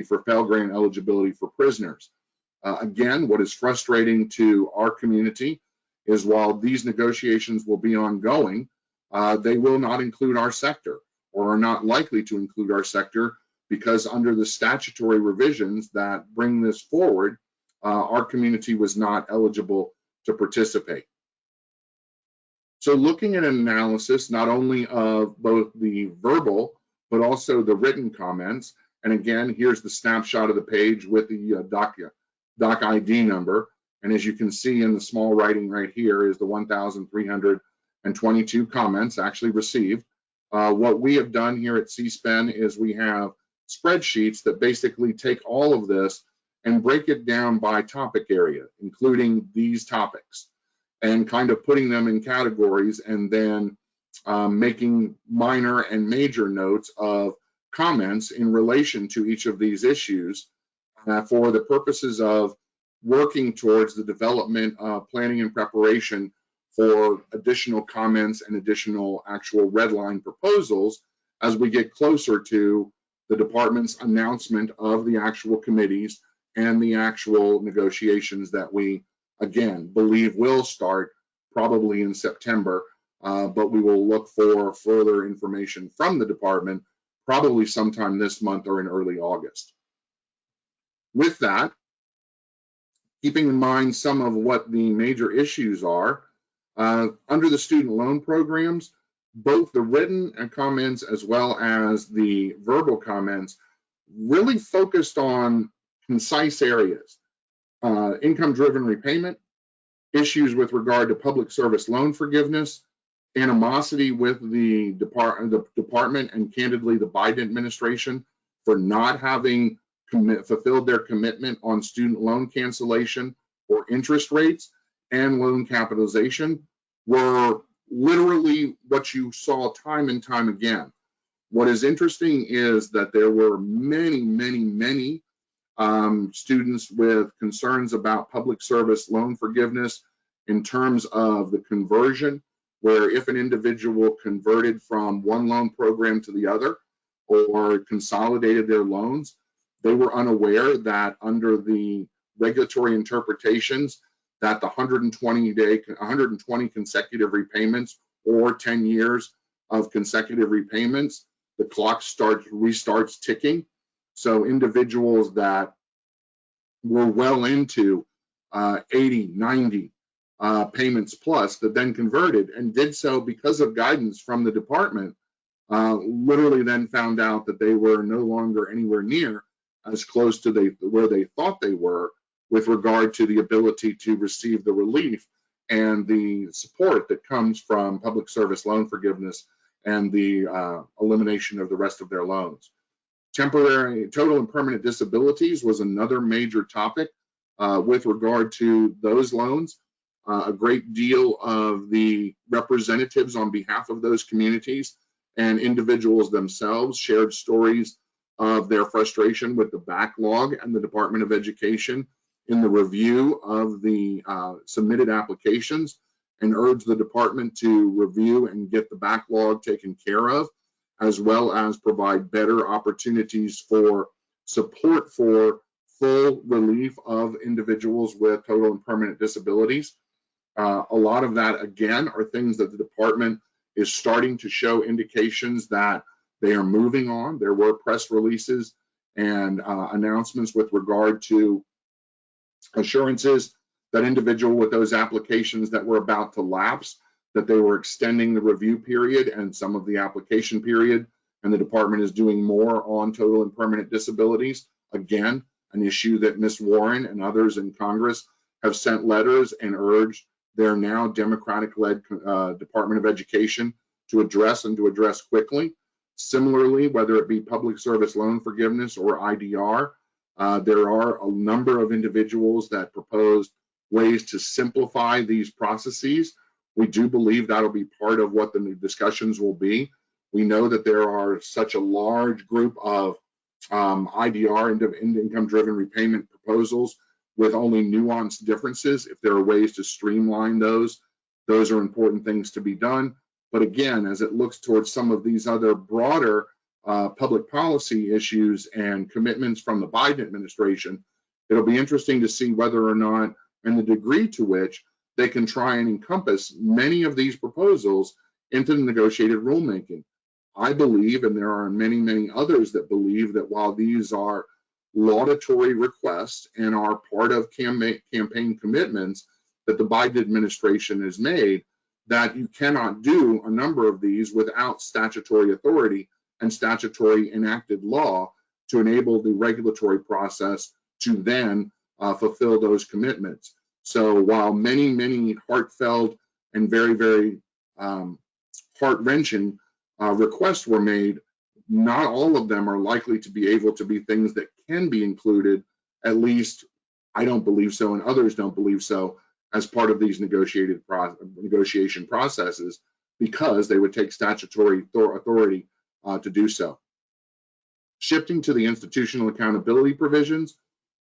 for Pell Grant eligibility for prisoners. Again, what is frustrating to our community is while these negotiations will be ongoing, they will not include our sector, or are not likely to include our sector, because under the statutory revisions that bring this forward, our community was not eligible to participate. So looking at an analysis not only of both the verbal, but also the written comments, and again, here's the snapshot of the page with the doc ID number. And as you can see in the small writing right here is the 1,322 comments actually received. What we have done here at CSPEN is we have spreadsheets that basically take all of this and break it down by topic area, including these topics, and kind of putting them in categories, and then making minor and major notes of comments in relation to each of these issues for the purposes of working towards the development of planning and preparation for additional comments and additional actual red line proposals as we get closer to the department's announcement of the actual committees and the actual negotiations that we, again, believe will start probably in September, but we will look for further information from the department probably sometime this month or in early August. With that, keeping in mind some of what the major issues are, under the student loan programs, both the written comments as well as the verbal comments really focused on concise areas: income-driven repayment, issues with regard to public service loan forgiveness, animosity with the department and candidly the Biden administration for not having fulfilled their commitment on student loan cancellation or interest rates and loan capitalization, were literally what you saw time and time again. What is interesting is that there were many students with concerns about public service loan forgiveness in terms of the conversion, where if an individual converted from one loan program to the other or consolidated their loans, they were unaware that under the regulatory interpretations that the 120 consecutive repayments or 10 years of consecutive repayments, the clock restarts ticking. So individuals that were well into 80, 90, payments plus that then converted, and did so because of guidance from the department, literally then found out that they were no longer anywhere near as close to where they thought they were with regard to the ability to receive the relief and the support that comes from public service loan forgiveness and the elimination of the rest of their loans. Temporary, total and permanent disabilities was another major topic with regard to those loans. A great deal of the representatives on behalf of those communities and individuals themselves shared stories of their frustration with the backlog and the Department of Education in the review of the submitted applications, and urged the department to review and get the backlog taken care of, as well as provide better opportunities for support for full relief of individuals with total and permanent disabilities. A lot of that, again, are things that the department is starting to show indications that they are moving on. There were press releases and announcements with regard to assurances that individual with those applications that were about to lapse, that they were extending the review period and some of the application period, and the department is doing more on total and permanent disabilities. Again, an issue that Ms. Warren and others in Congress have sent letters and urged their now Democratic-led Department of Education to address, and to address quickly. Similarly, whether it be public service loan forgiveness or IDR, there are a number of individuals that propose ways to simplify these processes. We do believe that'll be part of what the discussions will be. We know that there are such a large group of IDR, income-driven repayment proposals, with only nuanced differences. If there are ways to streamline those are important things to be done. But again, as it looks towards some of these other broader public policy issues and commitments from the Biden administration, it'll be interesting to see whether or not, and the degree to which, they can try and encompass many of these proposals into the negotiated rulemaking. I believe, and there are many, many others that believe, that while these are laudatory requests and are part of campaign commitments that the Biden administration has made, that you cannot do a number of these without statutory authority and statutory enacted law to enable the regulatory process to then fulfill those commitments. So while many, many heartfelt and very, very heart-wrenching requests were made, not all of them are likely to be able to be things that can be included, at least I don't believe so, and others don't believe so, as part of these negotiation processes, because they would take statutory authority to do so. Shifting to the institutional accountability provisions,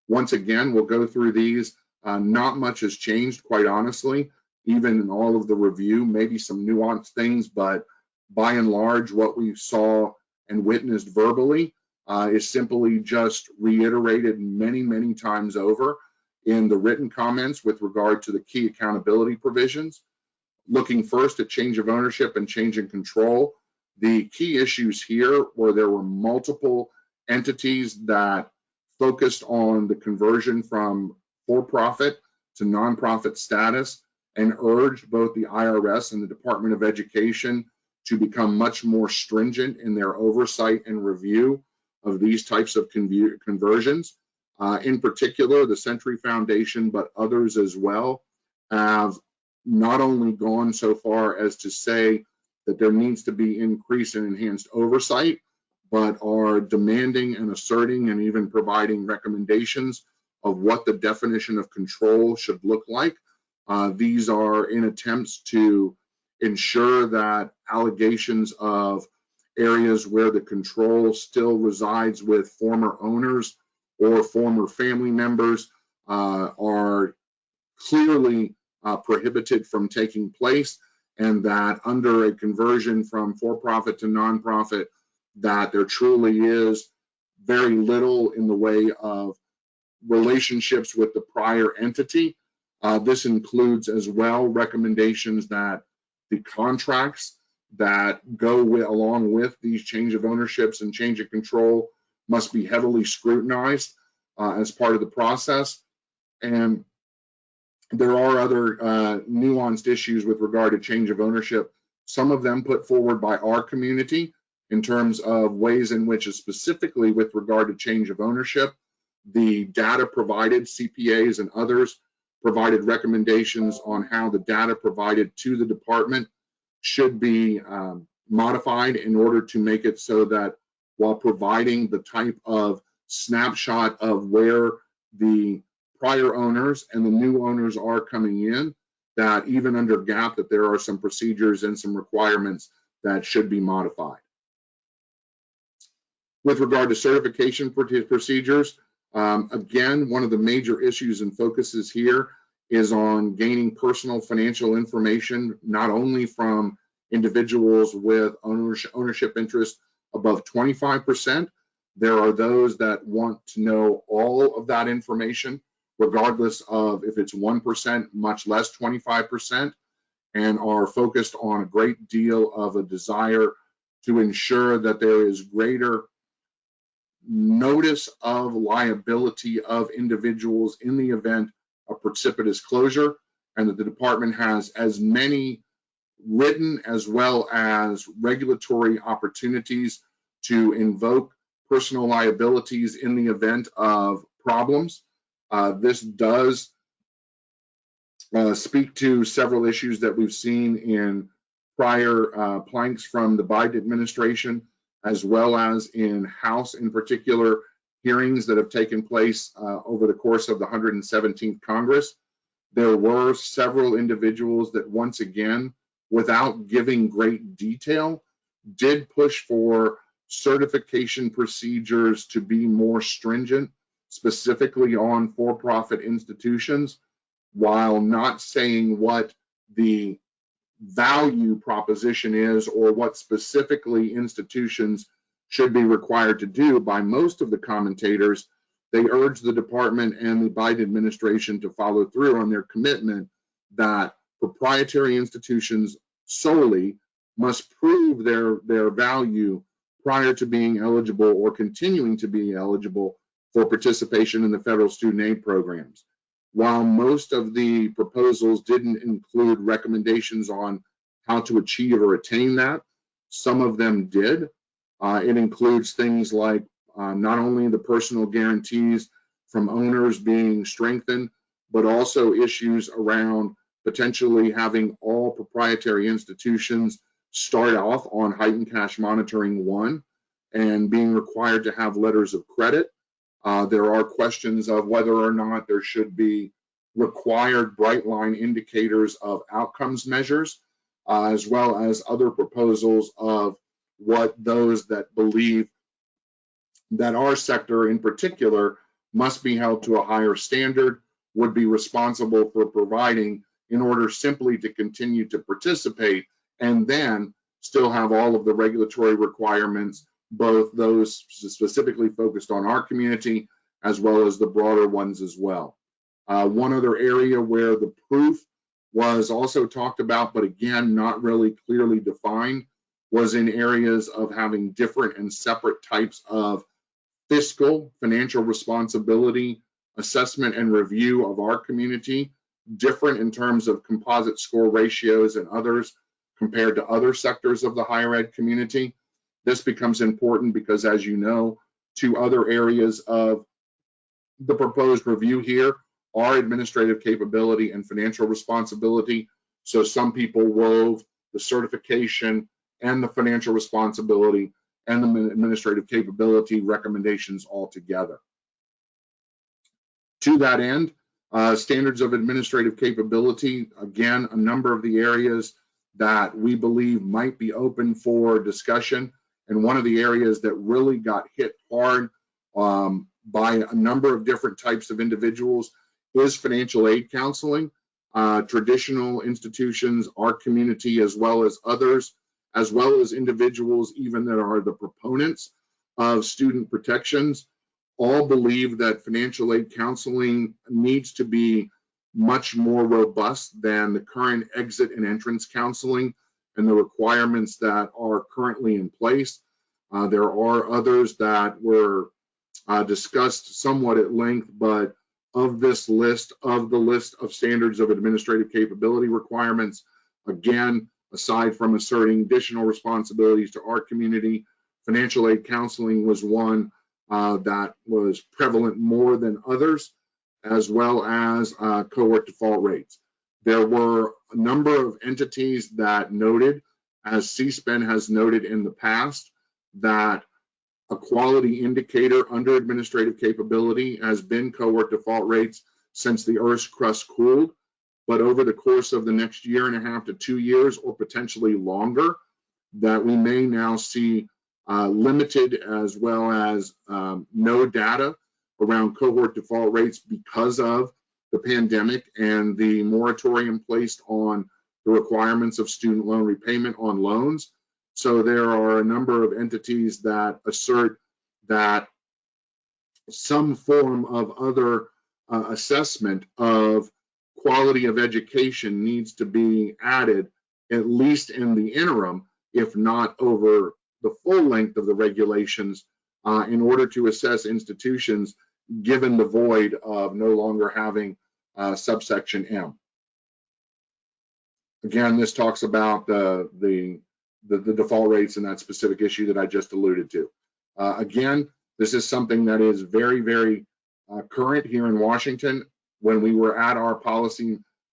once again, we'll go through these. Not much has changed, quite honestly, even in all of the review, maybe some nuanced things, but by and large, what we saw and witnessed verbally is simply just reiterated many, many times over in the written comments with regard to the key accountability provisions. Looking first at change of ownership and change in control, the key issues here were there were multiple entities that focused on the conversion from for-profit to nonprofit status, and urged both the IRS and the Department of Education to become much more stringent in their oversight and review of these types of conversions. In particular, the Century Foundation, but others as well, have not only gone so far as to say that there needs to be increased and enhanced oversight, but are demanding and asserting and even providing recommendations of what the definition of control should look like. These are in attempts to ensure that allegations of areas where the control still resides with former owners or former family members are clearly prohibited from taking place, and that under a conversion from for-profit to nonprofit, that there truly is very little in the way of relationships with the prior entity. This includes as well recommendations that the contracts that go along with these change of ownerships and change of control must be heavily scrutinized as part of the process. And There are other nuanced issues with regard to change of ownership, some of them put forward by our community in terms of ways in which, specifically with regard to change of ownership, the data provided, CPAs and others provided recommendations on how the data provided to the department should be modified in order to make it so that while providing the type of snapshot of where the prior owners and the new owners are coming in, that even under GAAP, that there are some procedures and some requirements that should be modified. With regard to certification procedures, again, one of the major issues and focuses here is on gaining personal financial information, not only from individuals with ownership interest above 25%. There are those that want to know all of that information, regardless of if it's 1%, much less 25%, and are focused on a great deal of a desire to ensure that there is greater notice of liability of individuals in the event of precipitous closure, and that the department has as many written as well as regulatory opportunities to invoke personal liabilities in the event of problems. This does speak to several issues that we've seen in prior planks from the Biden administration, as well as in House in particular hearings that have taken place over the course of the 117th Congress. There were several individuals that, once again, without giving great detail, did push for certification procedures to be more stringent, specifically on for-profit institutions, while not saying what the value proposition is or what specifically institutions should be required to do. By most of the commentators, they urge the department and the Biden administration to follow through on their commitment that proprietary institutions solely must prove their value prior to being eligible or continuing to be eligible for participation in the federal student aid programs. While most of the proposals didn't include recommendations on how to achieve or attain that, some of them did. It includes things like not only the personal guarantees from owners being strengthened, but also issues around potentially having all proprietary institutions start off on heightened cash monitoring 1 and being required to have letters of credit. There are questions of whether or not there should be required bright line indicators of outcomes measures, as well as other proposals of what those that believe that our sector in particular must be held to a higher standard would be responsible for providing in order simply to continue to participate, and then still have all of the regulatory requirements, both those specifically focused on our community as well as the broader ones as well. One other area where the proof was also talked about, but again, not really clearly defined, was in areas of having different and separate types of fiscal, financial responsibility, assessment and review of our community, different in terms of composite score ratios and others compared to other sectors of the higher ed community. This becomes important because, as you know, 2 other areas of the proposed review here are administrative capability and financial responsibility. So some people wove the certification and the financial responsibility and the administrative capability recommendations all together. To that end, standards of administrative capability, again, a number of the areas that we believe might be open for discussion. And one of the areas that really got hit hard by a number of different types of individuals is financial aid counseling. Traditional institutions, our community, as well as others, as well as individuals even that are the proponents of student protections, all believe that financial aid counseling needs to be much more robust than the current exit and entrance counseling and the requirements that are currently in place. There are others that were discussed somewhat at length, but of this list, of the list of standards of administrative capability requirements. Again, aside from asserting additional responsibilities to our community, financial aid counseling was one that was prevalent more than others, as well as cohort default rates. There were a number of entities that noted, as CSPEN has noted in the past, that a quality indicator under administrative capability has been cohort default rates since the Earth's crust cooled. But over the course of the next 1.5 to 2 years, or potentially longer, that we may now see limited as well as no data around cohort default rates because of the pandemic and the moratorium placed on the requirements of student loan repayment on loans. So there are a number of entities that assert that some form of other assessment of quality of education needs to be added, at least in the interim, if not over the full length of the regulations, in order to assess institutions given the void of no longer having subsection M. Again, this talks about the default rates in that specific issue that I just alluded to. Again, this is something that is very, very current here in Washington. When we were at our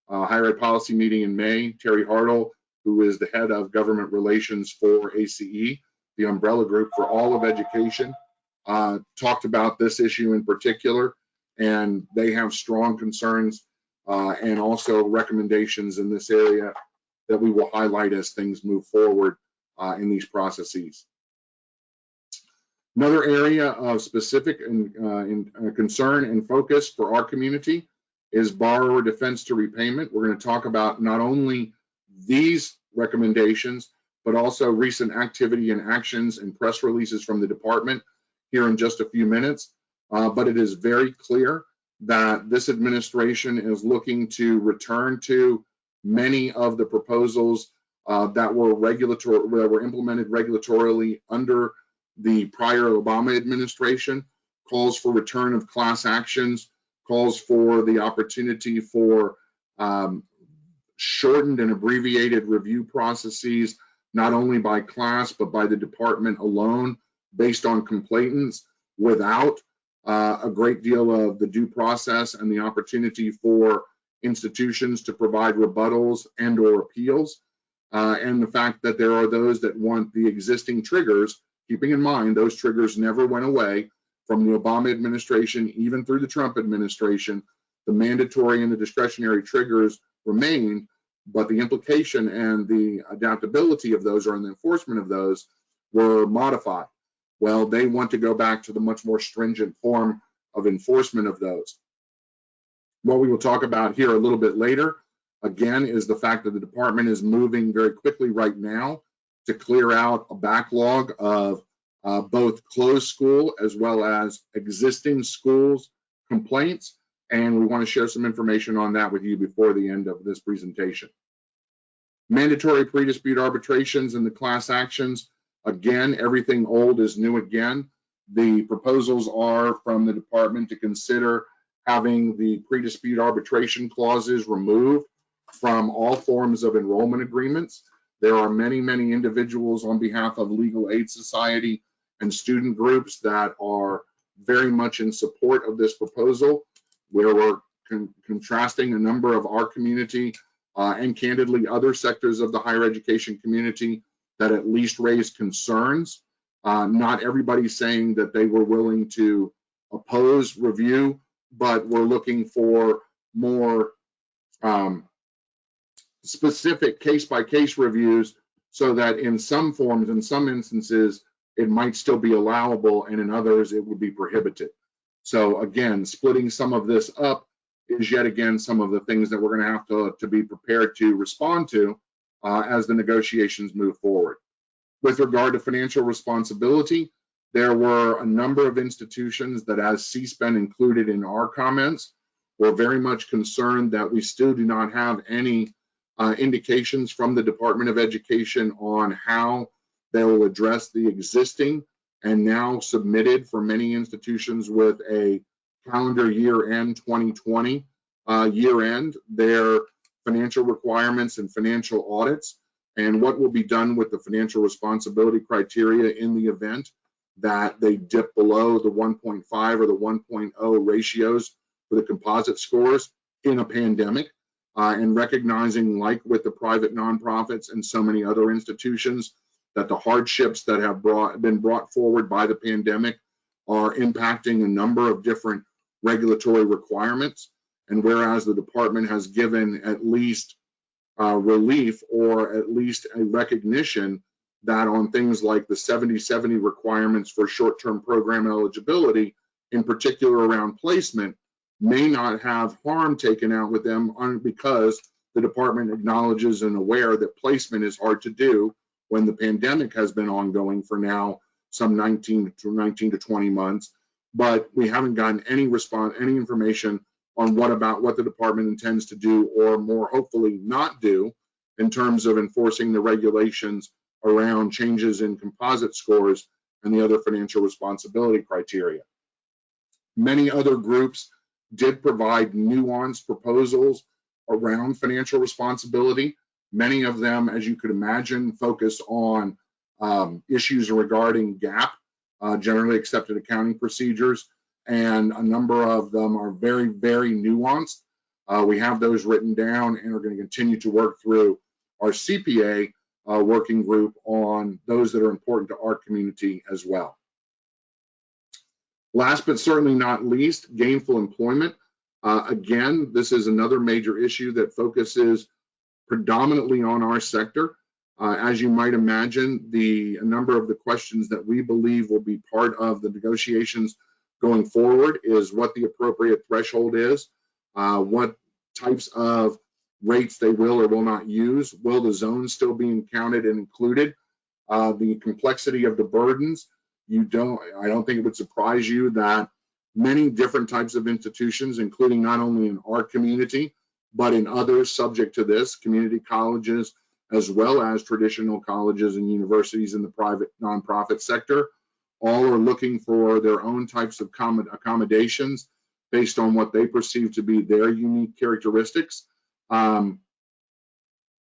higher ed policy meeting in May, Terry Hartle, who is the head of government relations for ACE, the umbrella group for all of education, talked about this issue in particular, and they have strong concerns and also recommendations in this area that we will highlight as things move forward in these processes. Another area of specific concern and focus for our community is borrower defense to repayment. We're going to talk about not only these recommendations, but also recent activity and actions and press releases from the department here in just a few minutes. But it is very clear that this administration is looking to return to many of the proposals that were implemented regulatorily under the prior Obama administration. Calls for return of class actions, calls for the opportunity for shortened and abbreviated review processes, not only by class, but by the department alone, based on complainants, without a great deal of the due process and the opportunity for institutions to provide rebuttals and or appeals, and the fact that there are those that want the existing triggers, keeping in mind those triggers never went away from the Obama administration, even through the Trump administration. The mandatory and the discretionary triggers remained, but the implication and the adaptability of those, or in the enforcement of those, were modified. Well, they want to go back to the much more stringent form of enforcement of those. What we will talk about here a little bit later, again, is the fact that the department is moving very quickly right now to clear out a backlog of both closed school as well as existing schools complaints, and we want to share some information on that with you before the end of this presentation. Mandatory pre-dispute arbitrations and the class actions. Again, everything old is new again. The proposals are from the department to consider having the pre-dispute arbitration clauses removed from all forms of enrollment agreements. There are many, many individuals on behalf of Legal Aid Society and student groups that are very much in support of this proposal, where we're contrasting a number of our community and candidly other sectors of the higher education community that at least raised concerns. Not everybody saying that they were willing to oppose review, but we're looking for more specific case-by-case reviews, so that in some forms, in some instances, it might still be allowable, and in others, it would be prohibited. So again, splitting some of this up is yet again some of the things that we're going to have to be prepared to respond to as the negotiations move forward. With regard to financial responsibility, there were a number of institutions that, as CSPEN included in our comments, were very much concerned that we still do not have any indications from the Department of Education on how they will address the existing and now submitted for many institutions with a calendar year end 2020 year end, their financial requirements and financial audits, and what will be done with the financial responsibility criteria in the event that they dip below the 1.5 or the 1.0 ratios for the composite scores in a pandemic, and recognizing, like with the private nonprofits and so many other institutions, that the hardships that have been brought forward by the pandemic are impacting a number of different regulatory requirements. And whereas the department has given at least relief, or at least a recognition that on things like the 70/70 requirements for short-term program eligibility, in particular around placement, may not have harm taken out with them because the department acknowledges and aware that placement is hard to do when the pandemic has been ongoing for now some 19 to 20 months. But we haven't gotten any information on what the department intends to do, or more hopefully not do, in terms of enforcing the regulations around changes in composite scores and the other financial responsibility criteria. Many other groups did provide nuanced proposals around financial responsibility. Many of them, as you could imagine, focus on issues regarding GAAP, generally accepted accounting procedures, and a number of them are very, very nuanced. We have those written down and are going to continue to work through our CPA working group on those that are important to our community as well. Last but certainly not least, gainful employment. Again, this is another major issue that focuses predominantly on our sector. As you might imagine, a number of the questions that we believe will be part of the negotiations going forward is what the appropriate threshold is, what types of rates they will or will not use, will the zones still be counted and included, the complexity of the burdens. I don't think it would surprise you that many different types of institutions, including not only in our community, but in others subject to this, community colleges, as well as traditional colleges and universities in the private nonprofit sector, all are looking for their own types of accommodations based on what they perceive to be their unique characteristics. It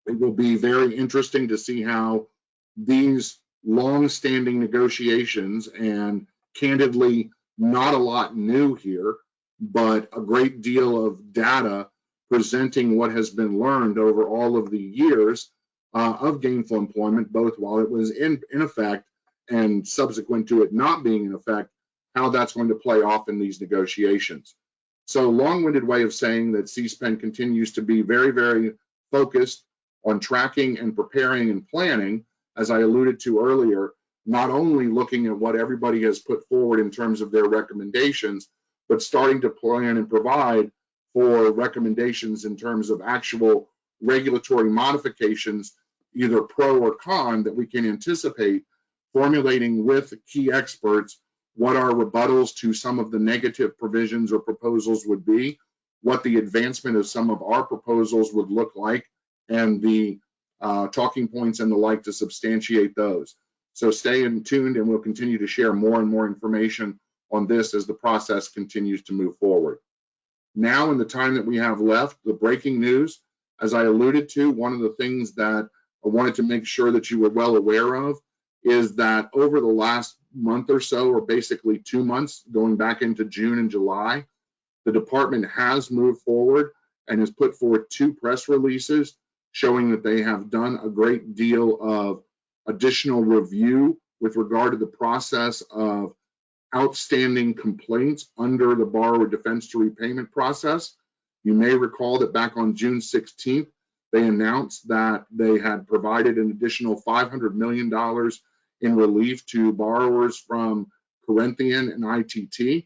will be very interesting to see how these long-standing negotiations, and candidly, not a lot new here, but a great deal of data presenting what has been learned over all of the years of gainful employment, both while it was in effect and subsequent to it not being in effect, how that's going to play off in these negotiations. So, long-winded way of saying that CSPEN continues to be very, very focused on tracking and preparing and planning, as I alluded to earlier, not only looking at what everybody has put forward in terms of their recommendations, but starting to plan and provide for recommendations in terms of actual regulatory modifications, either pro or con, that we can anticipate, formulating with key experts what our rebuttals to some of the negative provisions or proposals would be, what the advancement of some of our proposals would look like, and the talking points and the like to substantiate those. So stay tuned, and we'll continue to share more and more information on this as the process continues to move forward. Now, in the time that we have left, the breaking news, as I alluded to, one of the things that I wanted to make sure that you were well aware of is that over the last month or so, or basically 2 months, going back into June and July, the department has moved forward and has put forward 2 press releases showing that they have done a great deal of additional review with regard to the process of outstanding complaints under the borrower defense to repayment process. You may recall that back on June 16th, they announced that they had provided an additional $500 million in relief to borrowers from Corinthian and ITT,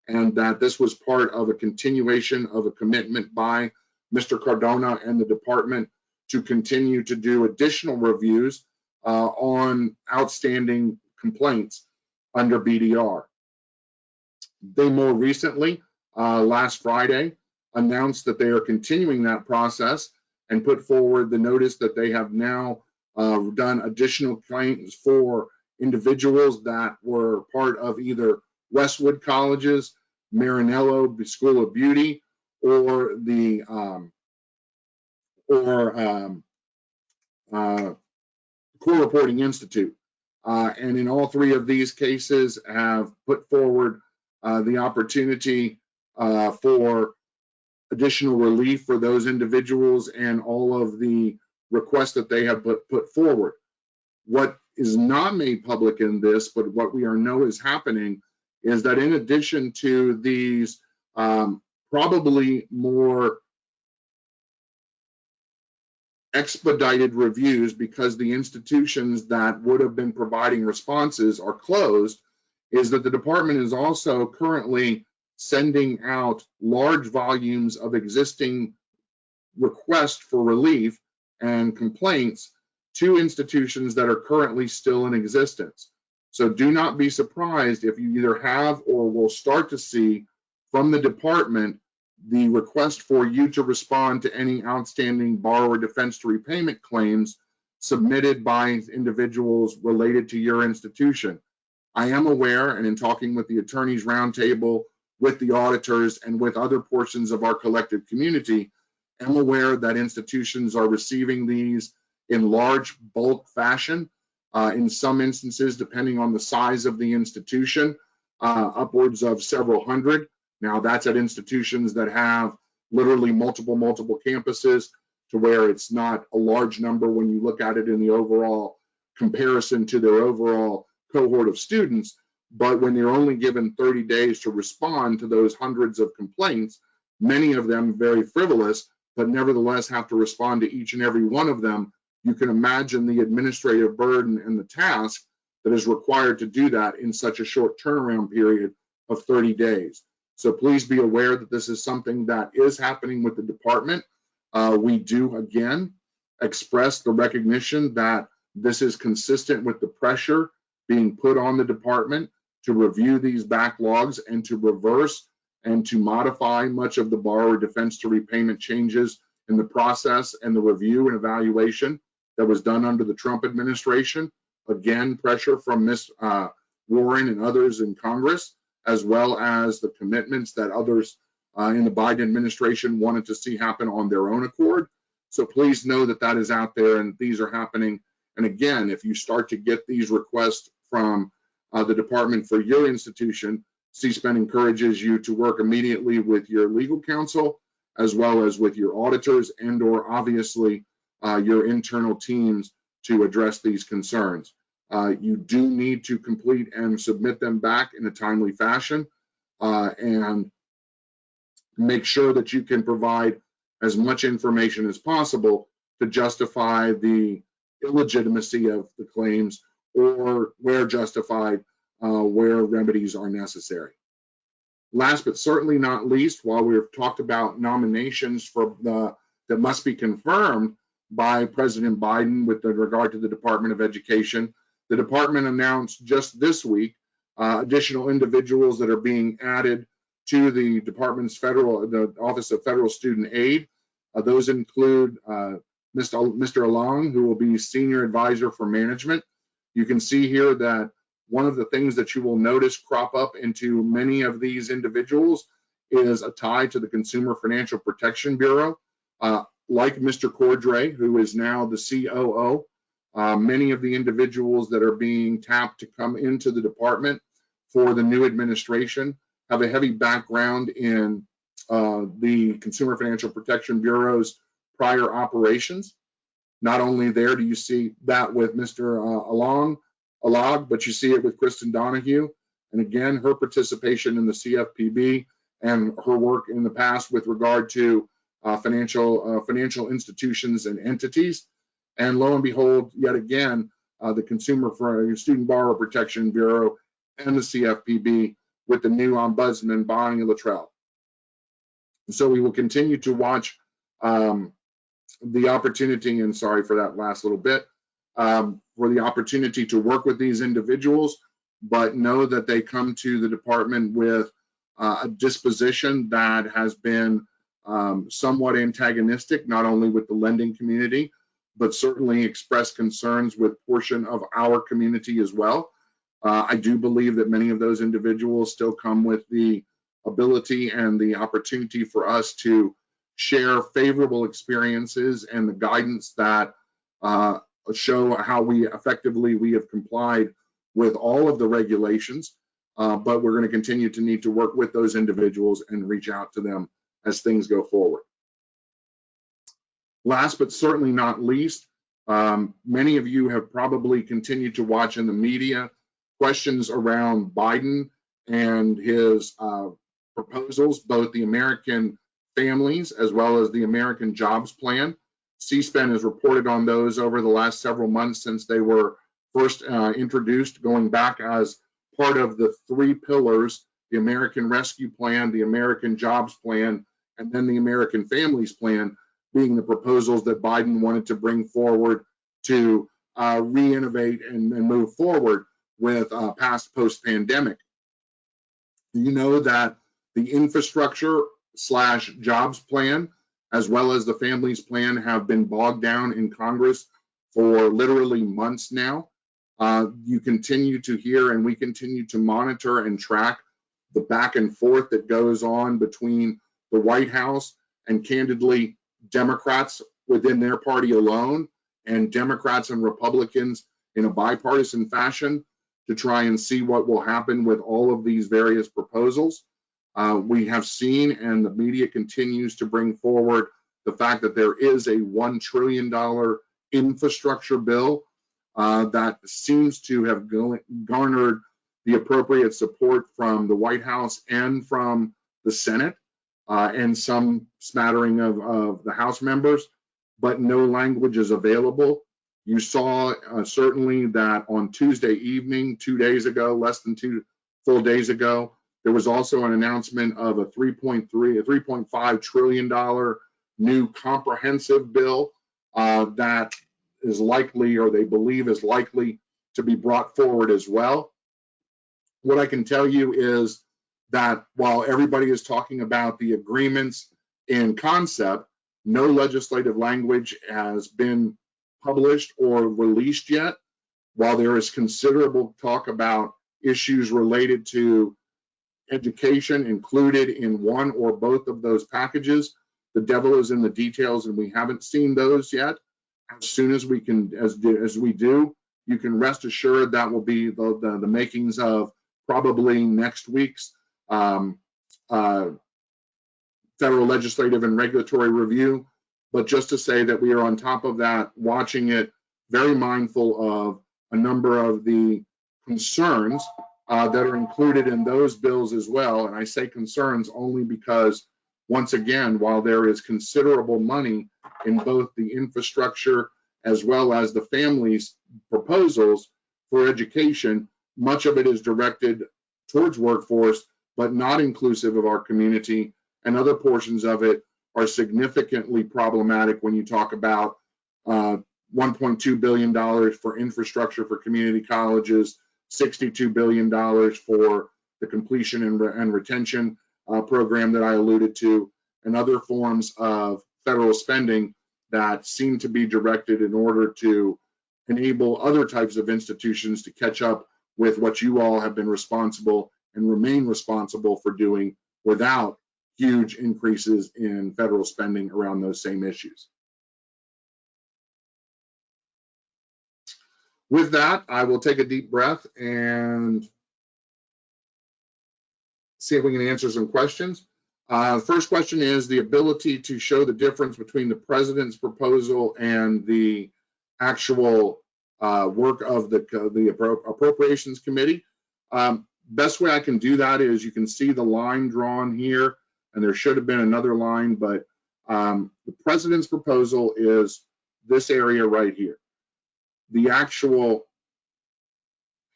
and that this was part of a continuation of a commitment by Mr. Cardona and the department to continue to do additional reviews on outstanding complaints under BDR. They more recently, last Friday, announced that they are continuing that process and put forward the notice that they have now done additional claims for individuals that were part of either Westwood colleges, Marinello School of Beauty, or the Core Reporting Institute. And in all three of these cases have put forward the opportunity for additional relief for those individuals and all of the requests that they have put forward. What is not made public in this, but what we know is happening, is that in addition to these probably more expedited reviews, because the institutions that would have been providing responses are closed, is that the department is also currently sending out large volumes of existing requests for relief and complaints to institutions that are currently still in existence. So do not be surprised if you either have or will start to see from the department the request for you to respond to any outstanding borrower defense to repayment claims submitted by individuals related to your institution. I am aware, and in talking with the attorneys roundtable, with the auditors, and with other portions of our collective community, I'm aware that institutions are receiving these in large bulk fashion. In some instances, depending on the size of the institution, upwards of several hundred. Now, that's at institutions that have literally multiple campuses, to where it's not a large number when you look at it in the overall comparison to their overall cohort of students. But when they're only given 30 days to respond to those hundreds of complaints, many of them very frivolous, but nevertheless have to respond to each and every one of them, you can imagine the administrative burden and the task that is required to do that in such a short turnaround period of 30 days. So please be aware that this is something that is happening with the department. We do, again, express the recognition that this is consistent with the pressure being put on the department to review these backlogs and to reverse and to modify much of the borrower defense to repayment changes in the process and the review and evaluation that was done under the Trump administration. Again, pressure from Ms. Warren and others in Congress, as well as the commitments that others in the Biden administration wanted to see happen on their own accord. So please know that that is out there and these are happening. And again, if you start to get these requests from the department for your institution, CSPEN encourages you to work immediately with your legal counsel, as well as with your auditors and or obviously your internal teams to address these concerns. You do need to complete and submit them back in a timely fashion and make sure that you can provide as much information as possible to justify the illegitimacy of the claims, or where justified, where remedies are necessary. Last but certainly not least, while we've talked about nominations for that must be confirmed by President Biden with regard to the Department of Education, the department announced just this week additional individuals that are being added to the department's the Office of Federal Student Aid. Those include Mr. Along, who will be Senior Advisor for Management. You can see here that one of the things that you will notice crop up into many of these individuals is a tie to the Consumer Financial Protection Bureau. Like Mr. Cordray, who is now the COO, many of the individuals that are being tapped to come into the department for the new administration have a heavy background in the Consumer Financial Protection Bureau's prior operations. Not only there do you see that with Mr. Alog, but you see it with Kristen Donahue. And again, her participation in the CFPB and her work in the past with regard to financial institutions and entities. And lo and behold, yet again, the Consumer Student Borrower Protection Bureau and the CFPB with the new Ombudsman, Bonnie Luttrell. So we will continue to watch the opportunity, and sorry for that last little bit, for the opportunity to work with these individuals, but know that they come to the department with a disposition that has been somewhat antagonistic, not only with the lending community, but certainly expressed concerns with portion of our community as well. I do believe that many of those individuals still come with the ability and the opportunity for us to share favorable experiences and the guidance that show how we have complied with all of the regulations, but we're going to continue to need to work with those individuals and reach out to them as things go forward. Last but certainly not least, many of you have probably continued to watch in the media questions around Biden and his proposals, both the American Families as well as the American Jobs Plan. CSPEN has reported on those over the last several months since they were first introduced, going back as part of the three pillars: the American Rescue Plan, the American Jobs Plan, and then the American Families Plan, being the proposals that Biden wanted to bring forward to re-innovate and move forward with past post-pandemic. You know that the infrastructure/jobs plan as well as the families plan have been bogged down in Congress for literally months now. You continue to hear, and we continue to monitor and track the back and forth that goes on between the White House and, candidly, Democrats within their party alone and Democrats and Republicans in a bipartisan fashion to try and see what will happen with all of these various proposals. We have seen, and the media continues to bring forward, the fact that there is a $1 trillion infrastructure bill that seems to have garnered the appropriate support from the White House and from the Senate and some smattering of the House members, but no language is available. You saw certainly that on Tuesday evening, 2 days ago, less than 2 full days ago, there was also an announcement of a $3.5 trillion new comprehensive bill that is likely, or they believe is likely, to be brought forward as well. What I can tell you is that while everybody is talking about the agreements in concept, no legislative language has been published or released yet. While there is considerable talk about issues related to education included in one or both of those packages, the devil is in the details, and we haven't seen those yet. As soon as we can, as we do, you can rest assured that will be the makings of probably next week's federal legislative and regulatory review. But just to say that we are on top of that, watching it, very mindful of a number of the concerns that are included in those bills as well. And I say concerns only because, once again, while there is considerable money in both the infrastructure as well as the families' proposals for education, much of it is directed towards workforce, but not inclusive of our community, and other portions of it are significantly problematic when you talk about $1.2 billion for infrastructure for community colleges, $62 billion for the completion and retention program that I alluded to, and other forms of federal spending that seem to be directed in order to enable other types of institutions to catch up with what you all have been responsible and remain responsible for doing without huge increases in federal spending around those same issues. With that, I will take a deep breath and see if we can answer some questions. First question is the ability to show the difference between the president's proposal and the actual work of the Appropriations Committee. Best way I can do that is you can see the line drawn here, and there should have been another line, but the president's proposal is this area right here. The actual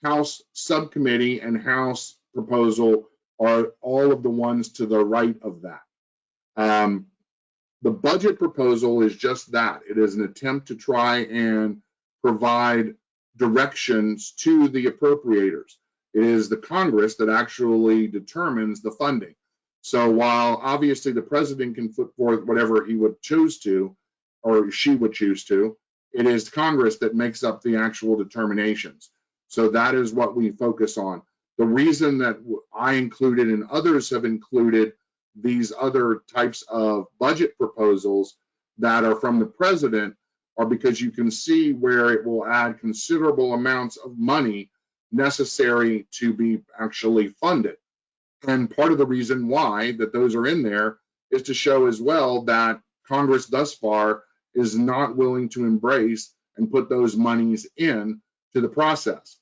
House subcommittee and House proposal are all of the ones to the right of that. The budget proposal is just that. It is an attempt to try and provide directions to the appropriators. It is the Congress that actually determines the funding. So while obviously the president can put forth whatever he would choose to, or she would choose to, it is Congress that makes up the actual determinations. So that is what we focus on. The reason that I included and others have included these other types of budget proposals that are from the president are because you can see where it will add considerable amounts of money necessary to be actually funded. And part of the reason why that those are in there is to show as well that Congress thus far is not willing to embrace and put those monies in to the process.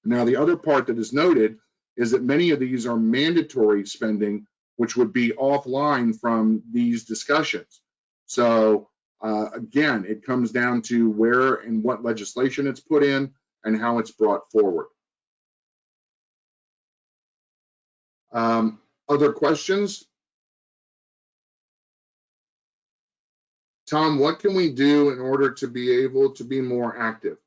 Now, the other part that is noted is that many of these are mandatory spending, which would be offline from these discussions. So again, it comes down to where and what legislation it's put in and how it's brought forward. Other questions? Tom, what can we do in order to be able to be more active?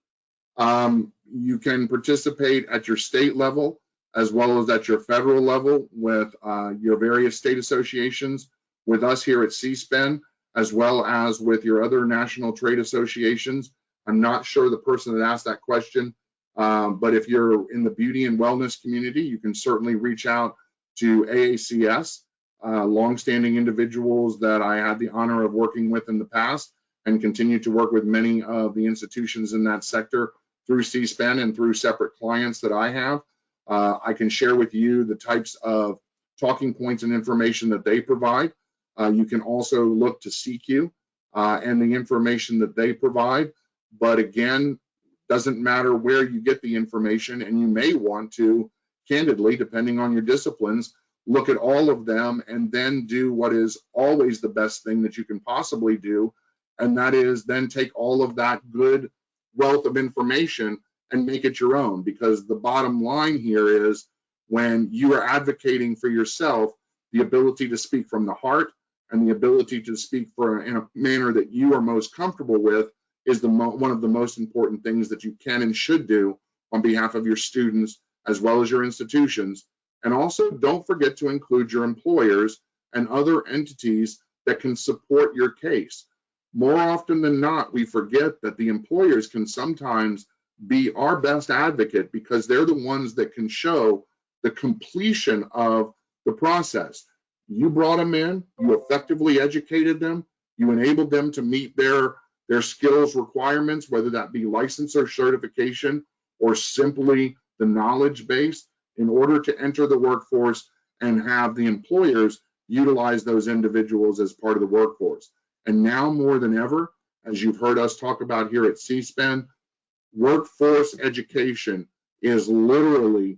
You can participate at your state level as well as at your federal level with your various state associations, with us here at CSPEN, as well as with your other national trade associations. I'm not sure the person that asked that question, but if you're in the beauty and wellness community, you can certainly reach out to AACS, longstanding individuals that I had the honor of working with in the past and continue to work with many of the institutions in that sector through CSPEN and through separate clients that I have. I can share with you the types of talking points and information that they provide. You can also look to CQ and the information that they provide. But again, doesn't matter where you get the information, and you may want to, candidly, depending on your disciplines, look at all of them and then do what is always the best thing that you can possibly do, and that is then take all of that good wealth of information and make it your own. Because the bottom line here is, when you are advocating for yourself, the ability to speak from the heart and the ability to speak in a manner that you are most comfortable with is one of the most important things that you can and should do on behalf of your students as well as your institutions. And also, don't forget to include your employers and other entities that can support your case. More often than not, we forget that the employers can sometimes be our best advocate, because they're the ones that can show the completion of the process. You brought them in, you effectively educated them, you enabled them to meet their skills requirements, whether that be license or certification or simply the knowledge base, in order to enter the workforce and have the employers utilize those individuals as part of the workforce. And now more than ever, as you've heard us talk about here at CSPEN, workforce education is literally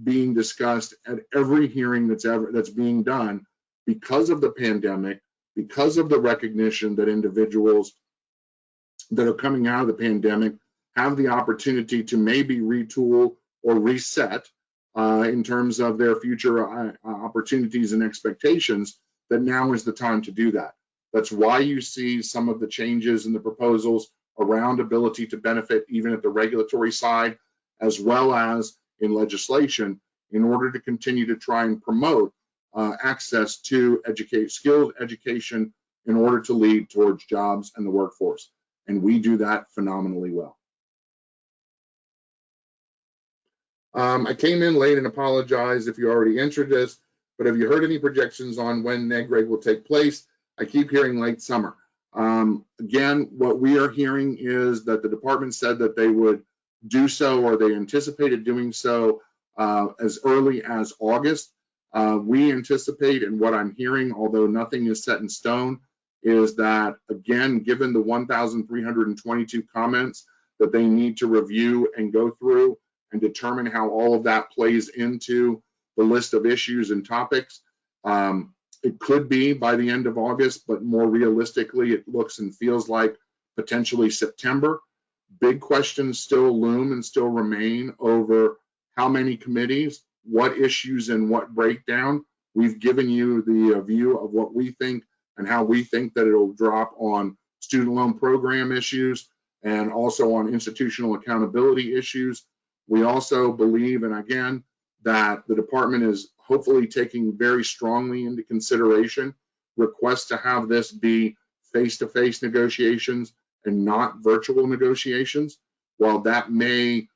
being discussed at every hearing that's being done, because of the pandemic, because of the recognition that individuals that are coming out of the pandemic have the opportunity to maybe retool or reset in terms of their future opportunities and expectations, that now is the time to do that. That's why you see some of the changes in the proposals around ability to benefit, even at the regulatory side, as well as in legislation, in order to continue to try and promote access to skilled education in order to lead towards jobs and the workforce. And we do that phenomenally well. I came in late and apologize if you already answered this, but have you heard any projections on when NEGREG will take place? I keep hearing late summer. Again, what we are hearing is that the department said that they would do so, or they anticipated doing so as early as August. We anticipate, and what I'm hearing, although nothing is set in stone, is that, again, given the 1,322 comments that they need to review and go through and determine how all of that plays into the list of issues and topics, it could be by the end of August, but more realistically, it looks and feels like potentially September. Big questions still loom and still remain over how many committees, what issues, and what breakdown. We've given you the view of what we think and how we think that it'll drop on student loan program issues and also on institutional accountability issues. We also believe, and again, that the department is hopefully taking very strongly into consideration requests to have this be face-to-face negotiations and not virtual negotiations. While that may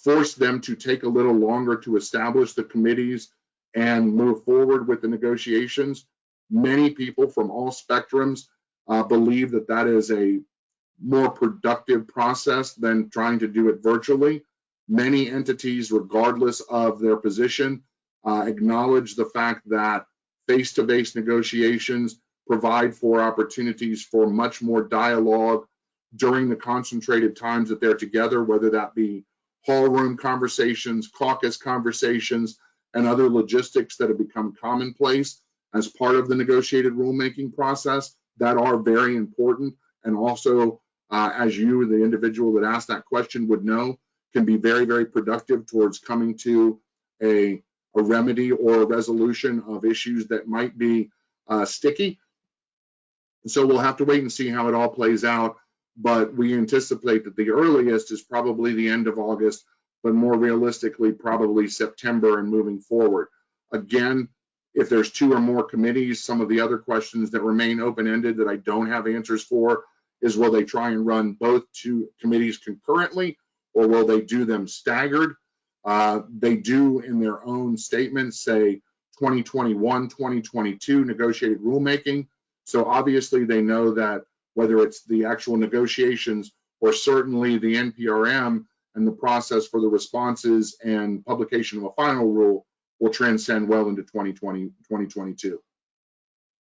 forced them to take a little longer to establish the committees and move forward with the negotiations. Many people from all spectrums believe that that is a more productive process than trying to do it virtually. Many entities, regardless of their position, acknowledge the fact that face-to-face negotiations provide for opportunities for much more dialogue during the concentrated times that they're together, whether that be hall room conversations, caucus conversations, and other logistics that have become commonplace as part of the negotiated rulemaking process that are very important, and also, as you, the individual that asked that question, would know, can be very, very productive towards coming to a remedy or a resolution of issues that might be sticky. So we'll have to wait and see how it all plays out, but we anticipate that the earliest is probably the end of August, but more realistically, probably September and moving forward. Again, if there's 2 or more committees, some of the other questions that remain open-ended that I don't have answers for is, will they try and run both 2 committees concurrently, or will they do them staggered? They do, in their own statements, say 2021, 2022 negotiated rulemaking. So obviously they know that whether it's the actual negotiations or certainly the NPRM and the process for the responses and publication of a final rule will transcend well into 2020, 2022.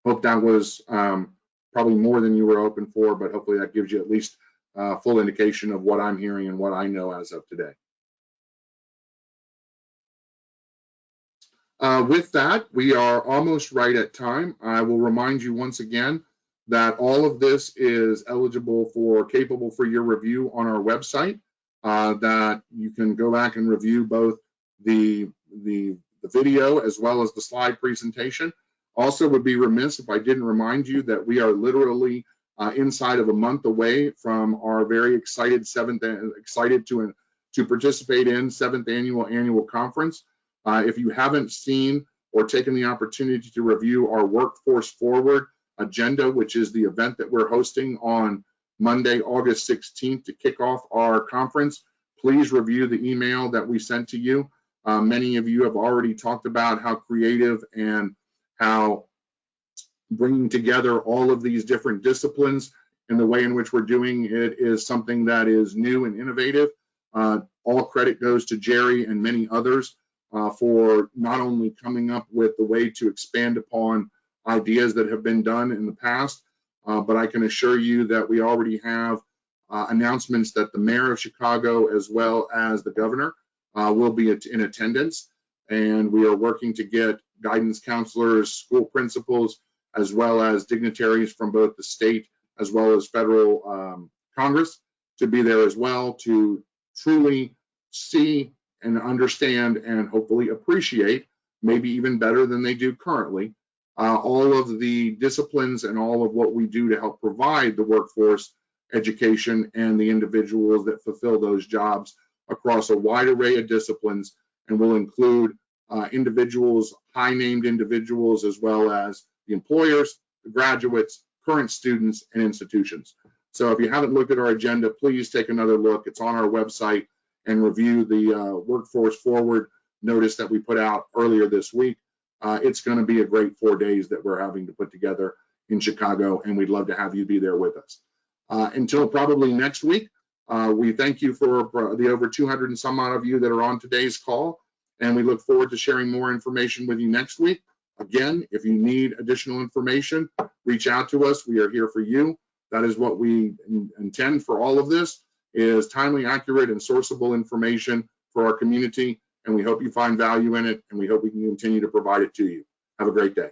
Hope that was probably more than you were hoping for, but hopefully that gives you at least a full indication of what I'm hearing and what I know as of today. With that, we are almost right at time. I will remind you once again that all of this is capable for your review on our website, that you can go back and review both the video as well as the slide presentation. Also, would be remiss if I didn't remind you that we are literally inside of a month away from our very excited to participate in 7th annual conference. If you haven't seen or taken the opportunity to review our Workforce Forward agenda, which is the event that we're hosting on Monday, August 16th to kick off our conference, please review the email that we sent to you. Many of you have already talked about how creative and how bringing together all of these different disciplines and the way in which we're doing it is something that is new and innovative. All credit goes to Jerry and many others for not only coming up with the way to expand upon ideas that have been done in the past, but I can assure you that we already have announcements that the mayor of Chicago as well as the governor will be in attendance, and we are working to get guidance counselors, school principals, as well as dignitaries from both the state as well as federal Congress to be there as well to truly see and understand and hopefully appreciate, maybe even better than they do currently, all of the disciplines and all of what we do to help provide the workforce education and the individuals that fulfill those jobs across a wide array of disciplines, and will include individuals, high-named individuals, as well as the employers, the graduates, current students, and institutions. So if you haven't looked at our agenda, please take another look. It's on our website, and review the Workforce Forward notice that we put out earlier this week. It's going to be a great 4 days that we're having to put together in Chicago, and we'd love to have you be there with us. Until probably next week, we thank you for the over 200 and some odd of you that are on today's call, and we look forward to sharing more information with you next week. Again, if you need additional information, reach out to us. We are here for you. That is what we intend for all of this, is timely, accurate, and sourceable information for our community, and we hope you find value in it, and we hope we can continue to provide it to you. Have a great day.